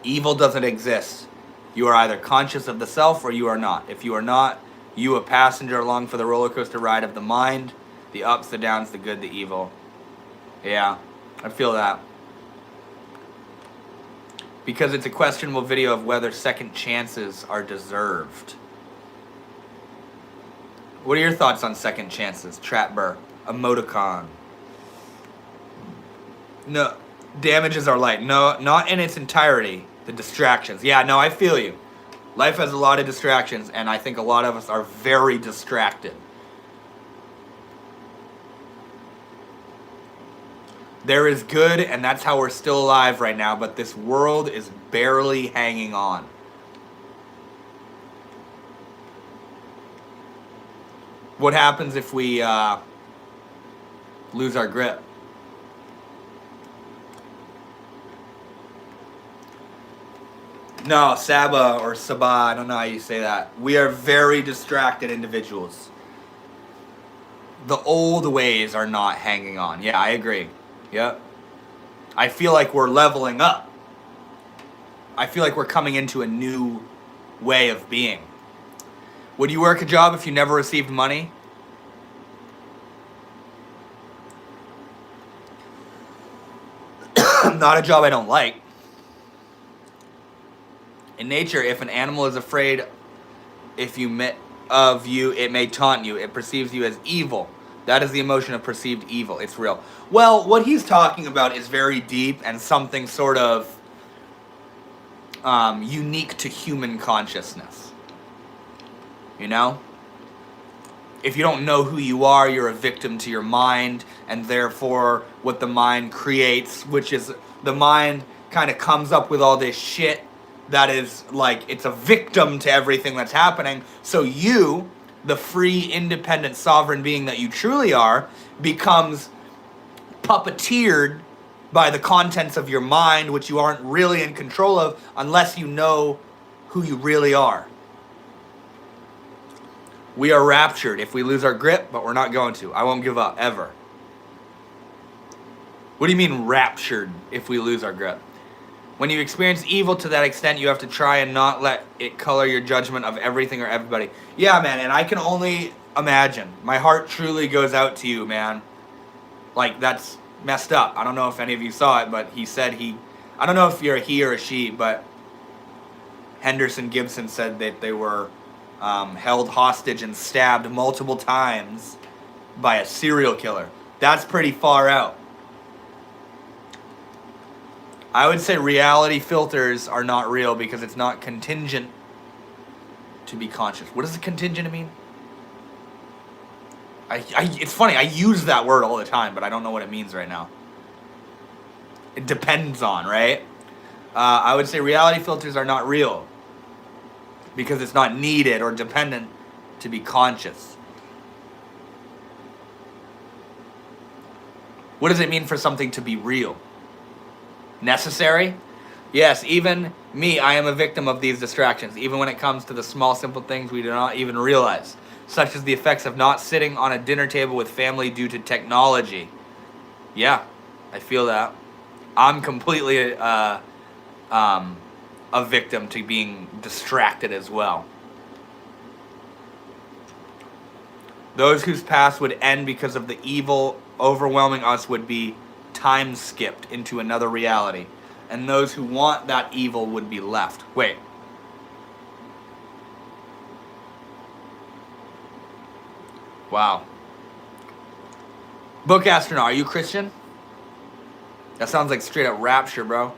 Evil doesn't exist. You are either conscious of the self or you are not. If you are not, you a passenger along for the roller coaster ride of the mind, the ups, the downs, the good, the evil. Yeah, I feel that. Because it's a questionable video of whether second chances are deserved. What are your thoughts on second chances? Trapper, emoticon. No, damages are light. No, not in its entirety. The distractions. Yeah, no, I feel you. Life has a lot of distractions, and I think a lot of us are very distracted. There is good, and that's how we're still alive right now, but this world is barely hanging on. What happens if we lose our grip? No, Saba or Sabah, I don't know how you say that. We are very distracted individuals. The old ways are not hanging on. Yeah, I agree. Yep. I feel like we're leveling up. I feel like we're coming into a new way of being. Would you work a job if you never received money? Not a job I don't like. In nature, if an animal is afraid of you, it may taunt you. It perceives you as evil. That is the emotion of perceived evil. It's real. Well, what he's talking about is very deep and something sort of unique to human consciousness. You know? If you don't know who you are, you're a victim to your mind, and therefore what the mind creates, which is the mind kind of comes up with all this shit that is like, it's a victim to everything that's happening. So you, the free, independent, sovereign being that you truly are, becomes puppeteered by the contents of your mind, which you aren't really in control of unless you know who you really are. We are raptured if we lose our grip, but we're not going to. I won't give up, ever. What do you mean raptured if we lose our grip? When you experience evil to that extent, you have to try and not let it color your judgment of everything or everybody. Yeah, man, and I can only imagine. My heart truly goes out to you, man. Like, that's messed up. I don't know if any of you saw it, but he said I don't know if you're a he or a she, but Henderson Gibson said that they were held hostage and stabbed multiple times by a serial killer. That's pretty far out. I would say reality filters are not real because it's not contingent to be conscious. What does the contingent mean? It's funny, I use that word all the time, but I don't know what it means right now. It depends on, right? I would say reality filters are not real because it's not needed or dependent to be conscious. What does it mean for something to be real? Necessary? Yes, even me, I am a victim of these distractions, even when it comes to the small, simple things we do not even realize, such as the effects of not sitting on a dinner table with family due to technology. Yeah, I feel that. I'm completely a victim to being distracted as well. Those whose past would end because of the evil overwhelming us would be time skipped into another reality, and those who want that evil would be left. Wait. Wow. Book Astronaut, are you Christian? That sounds like straight up rapture, bro.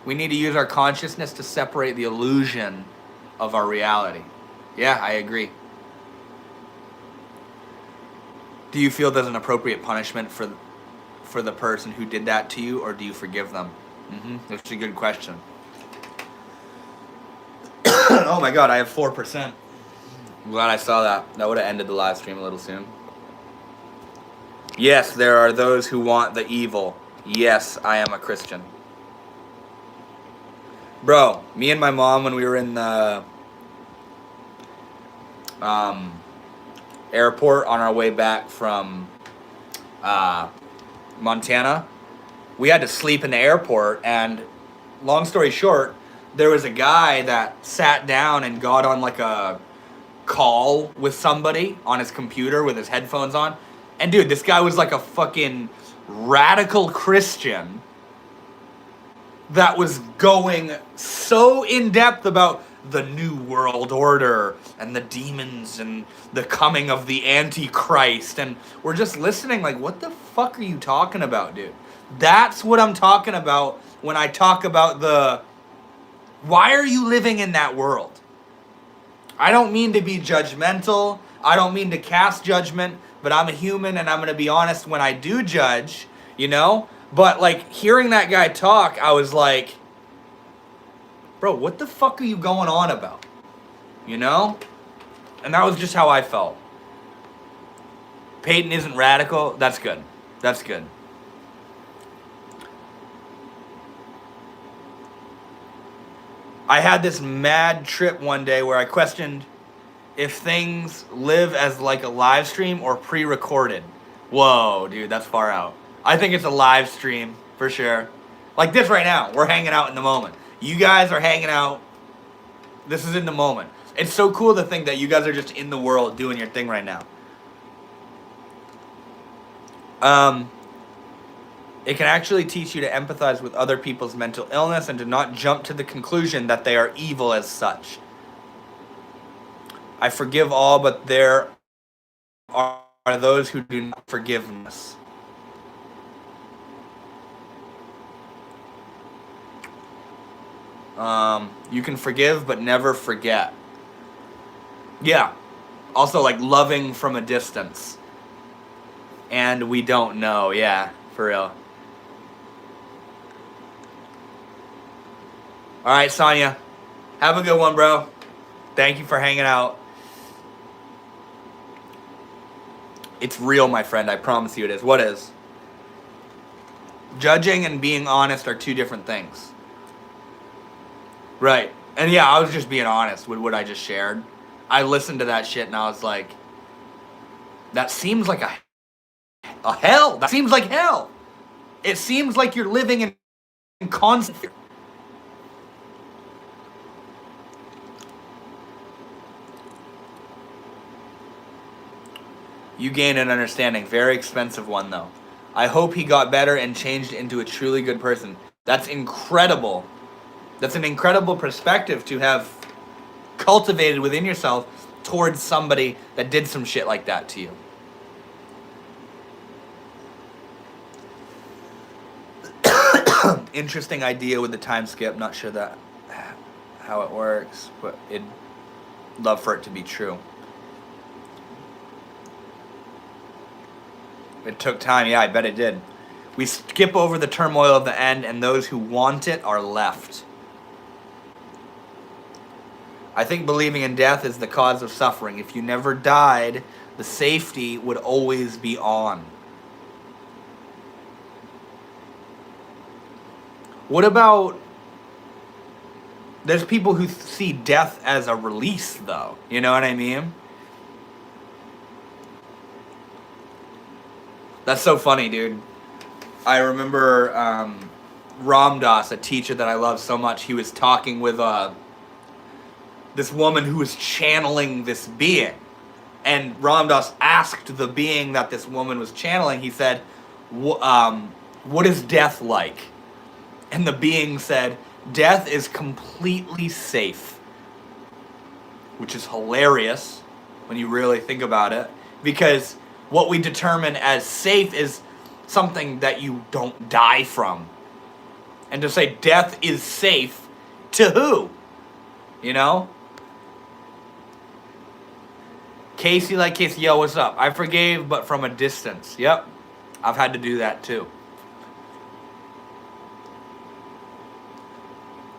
We need to use our consciousness to separate the illusion of our reality. Yeah, I agree. Do you feel there's an appropriate punishment for the person who did that to you, or do you forgive them? That's a good question. Oh my god, I have 4%. I'm glad I saw that. That would have ended the live stream a little soon. Yes, there are those who want the evil. Yes, I am a Christian. Bro, me and my mom, when we were in the airport on our way back from Montana, we had to sleep in the airport, and long story short, there was a guy that sat down and got on like a call with somebody on his computer with his headphones on. And dude, this guy was like a fucking radical Christian that was going so in depth about the New World Order and the demons and the coming of the Antichrist. And we're just listening like, what the fuck are you talking about, dude? That's what I'm talking about when I talk about why are you living in that world? I don't mean to be judgmental. I don't mean to cast judgment, but I'm a human and I'm going to be honest when I do judge, you know? But like hearing that guy talk, I was like, bro, what the fuck are you going on about? You know? And that was just how I felt. Peyton isn't radical. That's good. That's good. I had this mad trip one day where I questioned if things live as like a live stream or pre-recorded. Whoa, dude, that's far out. I think it's a live stream for sure. Like this right now, we're hanging out in the moment. You guys are hanging out. This is in the moment. It's so cool to think that you guys are just in the world doing your thing right now. It can actually teach you to empathize with other people's mental illness and to not jump to the conclusion that they are evil as such. I forgive all, but there are those who do not forgiveness. You can forgive, but never forget. Yeah. Also, like loving from a distance. And we don't know. Yeah, for real. All right, Sonia. Have a good one, bro. Thank you for hanging out. It's real, my friend. I promise you it is. What is? Judging and being honest are two different things. Right. And yeah, I was just being honest with what I just shared. I listened to that shit and I was like, that seems like a hell. That seems like hell. It seems like you're living in constant fear. You gained an understanding. Very expensive one, though. I hope he got better and changed into a truly good person. That's incredible. That's an incredible perspective to have cultivated within yourself towards somebody that did some shit like that to you. Interesting idea with the time skip. Not sure that how it works, but I'd love for it to be true. It took time. Yeah, I bet it did. We skip over the turmoil of the end, and those who want it are left. I think believing in death is the cause of suffering. If you never died, the safety would always be on. What about... There's people who see death as a release, though. You know what I mean? That's so funny, dude. I remember Ram Dass, a teacher that I love so much, he was talking with this woman who was channeling this being. And Ram Dass asked the being that this woman was channeling, he said, what is death like? And the being said, death is completely safe. Which is hilarious when you really think about it. Because what we determine as safe is something that you don't die from. And to say death is safe, to who? You know? Casey, yo, what's up? I forgave, but from a distance. Yep. I've had to do that too.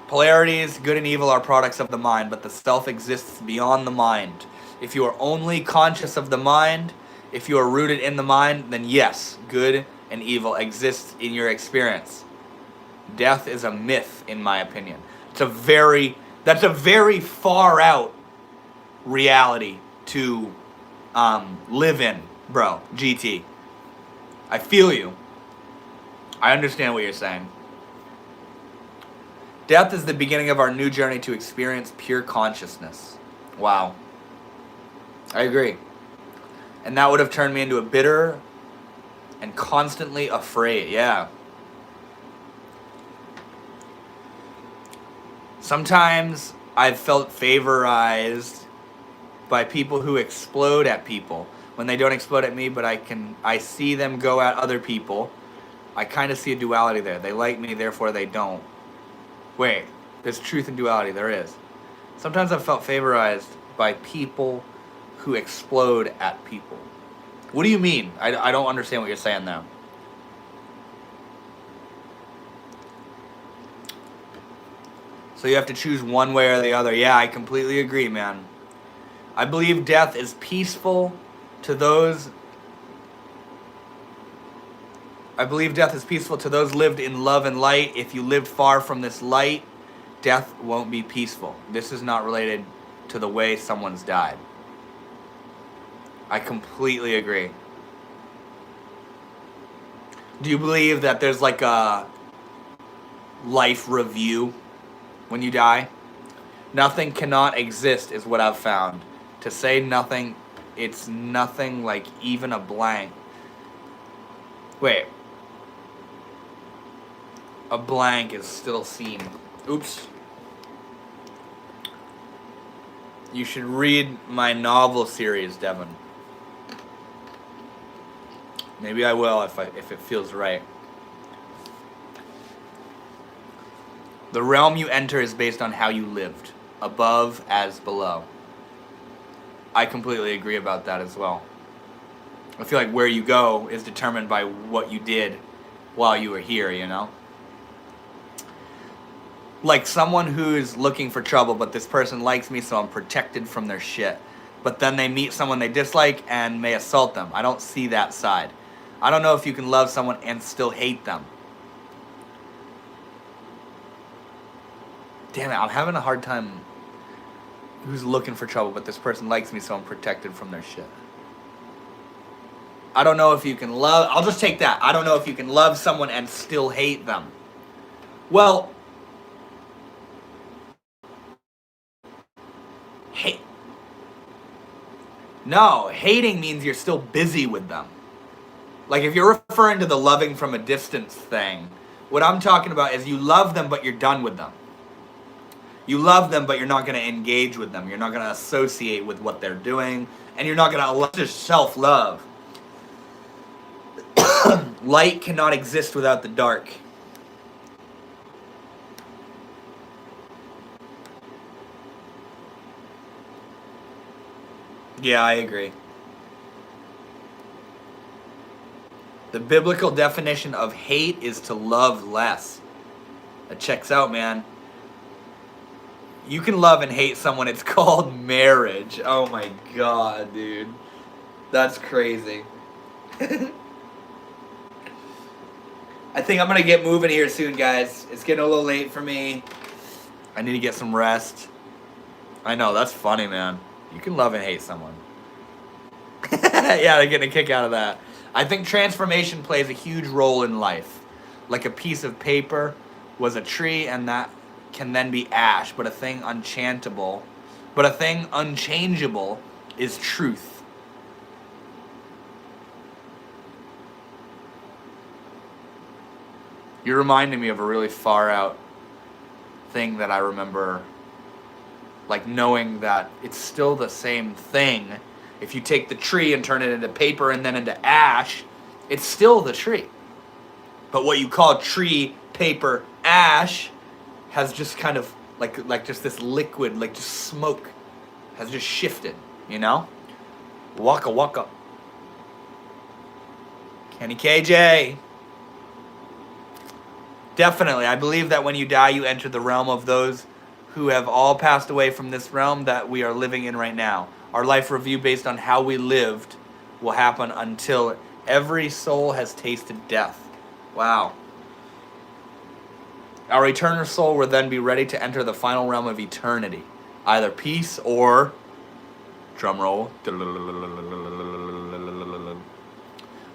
Polarities, good and evil, are products of the mind, but the self exists beyond the mind. If you are only conscious of the mind, if you are rooted in the mind, then yes, good and evil exists in your experience. Death is a myth, in my opinion. That's a very far out reality to live in, bro. GT. I feel you. I understand what you're saying. Death is the beginning of our new journey to experience pure consciousness. Wow. I agree. And that would have turned me into a bitter and constantly afraid. Yeah. Sometimes I've felt favorized by people who explode at people. When they don't explode at me, but I see them go at other people. I kind of see a duality there. They like me, therefore they don't. Wait, there's truth in duality. There is. Sometimes I've felt favorized by people who explode at people. What do you mean? I don't understand what you're saying now. So you have to choose one way or the other. Yeah, I completely agree, man. I believe death is peaceful to those... I believe death is peaceful to those lived in love and light. If you lived far from this light, death won't be peaceful. This is not related to the way someone's died. I completely agree. Do you believe that there's like a life review when you die? Nothing cannot exist is what I've found. To say nothing, it's nothing, like even a blank. Wait. A blank is still seen. Oops. You should read my novel series, Devin. Maybe I will if it feels right. The realm you enter is based on how you lived, above as below. I completely agree about that as well. I feel like where you go is determined by what you did while you were here, you know? Like someone who's looking for trouble, but this person likes me, so I'm protected from their shit. But then they meet someone they dislike and may assault them. I don't see that side. I don't know if you can love someone and still hate them. Damn it, I'm having a hard time. Who's looking for trouble, but this person likes me, so I'm protected from their shit. I don't know if you can love... I'll just take that. I don't know if you can love someone and still hate them. Well... No, hating means you're still busy with them. Like if you're referring to the loving from a distance thing, what I'm talking about is you love them but you're done with them. You love them but you're not going to engage with them. You're not going to associate with what they're doing, and you're not going to allow just self-love. Light cannot exist without the dark. Yeah, I agree. The biblical definition of hate is to love less. That checks out, man. You can love and hate someone. It's called marriage. Oh my god, dude. That's crazy. I think I'm going to get moving here soon, guys. It's getting a little late for me. I need to get some rest. I know, that's funny, man. You can love and hate someone. Yeah, they're getting a kick out of that. I think transformation plays a huge role in life. Like a piece of paper was a tree, and that can then be ash, but a thing unchangeable is truth. You're reminding me of a really far out thing that I remember, like knowing that it's still the same thing. If you take the tree and turn it into paper and then into ash, it's still the tree. But what you call tree, paper, ash has just kind of like just this liquid, like just smoke has just shifted, you know? Waka waka. Kenny KJ. Definitely, I believe that when you die, you enter the realm of those who have all passed away from this realm that we are living in right now. Our life review based on how we lived will happen until every soul has tasted death. Wow. Our eternal soul will then be ready to enter the final realm of eternity. Either peace or... drumroll.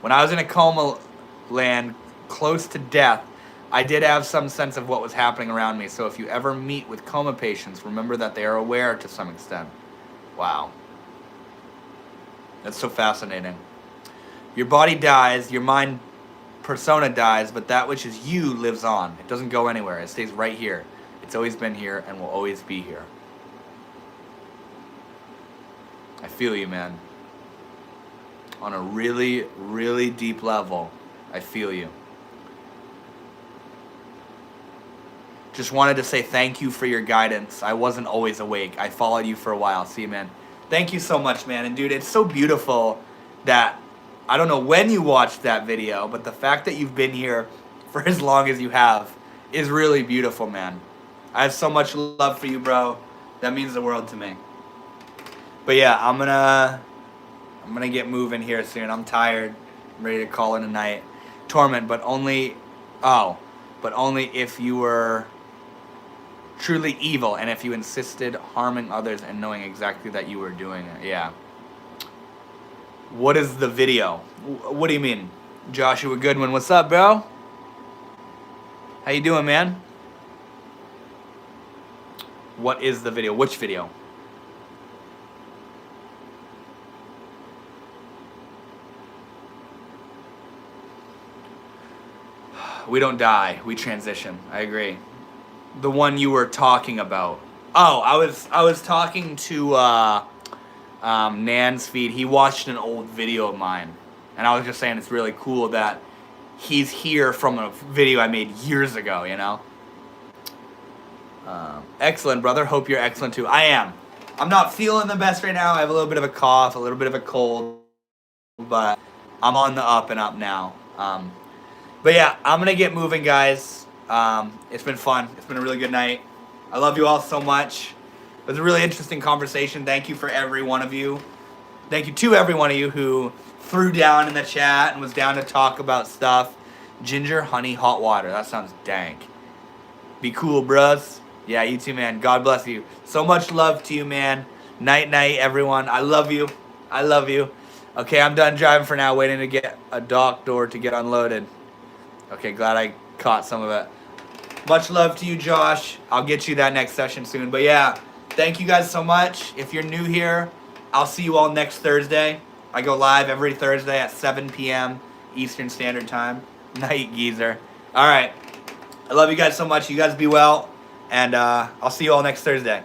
When I was in a coma land close to death, I did have some sense of what was happening around me. So if you ever meet with coma patients, remember that they are aware to some extent. Wow. That's so fascinating. Your body dies, your mind persona dies, but that which is you lives on. It doesn't go anywhere. It stays right here. It's always been here and will always be here. I feel you, man. On a really, really deep level, I feel you. Just wanted to say thank you for your guidance. I wasn't always awake. I followed you for a while. See you, man. Thank you so much, man. And dude, it's so beautiful that, I don't know when you watched that video, but the fact that you've been here for as long as you have is really beautiful, man. I have so much love for you, bro. That means the world to me. But yeah, I'm gonna get moving here soon. I'm tired. I'm ready to call it a night. Torment, but only if you were truly evil, and if you insisted harming others and knowing exactly that you were doing it. Yeah. What is the video? What do you mean? Joshua Goodwin, what's up, bro? How you doing, man? What is the video? Which video? We don't die, we transition. I agree. The one you were talking about. Oh, I was talking to Nan's feed. He watched an old video of mine, and I was just saying it's really cool that he's here from a video I made years ago. You know. Excellent, brother. Hope you're excellent too. I am. I'm not feeling the best right now. I have a little bit of a cough, a little bit of a cold, but I'm on the up and up now. But yeah, I'm gonna get moving, guys. It's been fun. It's been a really good night. I love you all so much. It was a really interesting conversation. Thank you for every one of you. Thank you to every one of you who threw down in the chat and was down to talk about stuff. Ginger, honey, hot water. That sounds dank. Be cool, bros. Yeah, you too, man. God bless you. So much love to you, man. Night, night, everyone. I love you. I love you. Okay, I'm done driving for now, waiting to get a dock door to get unloaded. Okay, glad I caught some of it. Much love to you, Josh. I'll get you that next session soon. But yeah, thank you guys so much. If you're new here, I'll see you all next Thursday. I go live every Thursday at 7 p.m. Eastern Standard Time. Night, geezer. All right. I love you guys so much. You guys be well. And I'll see you all next Thursday.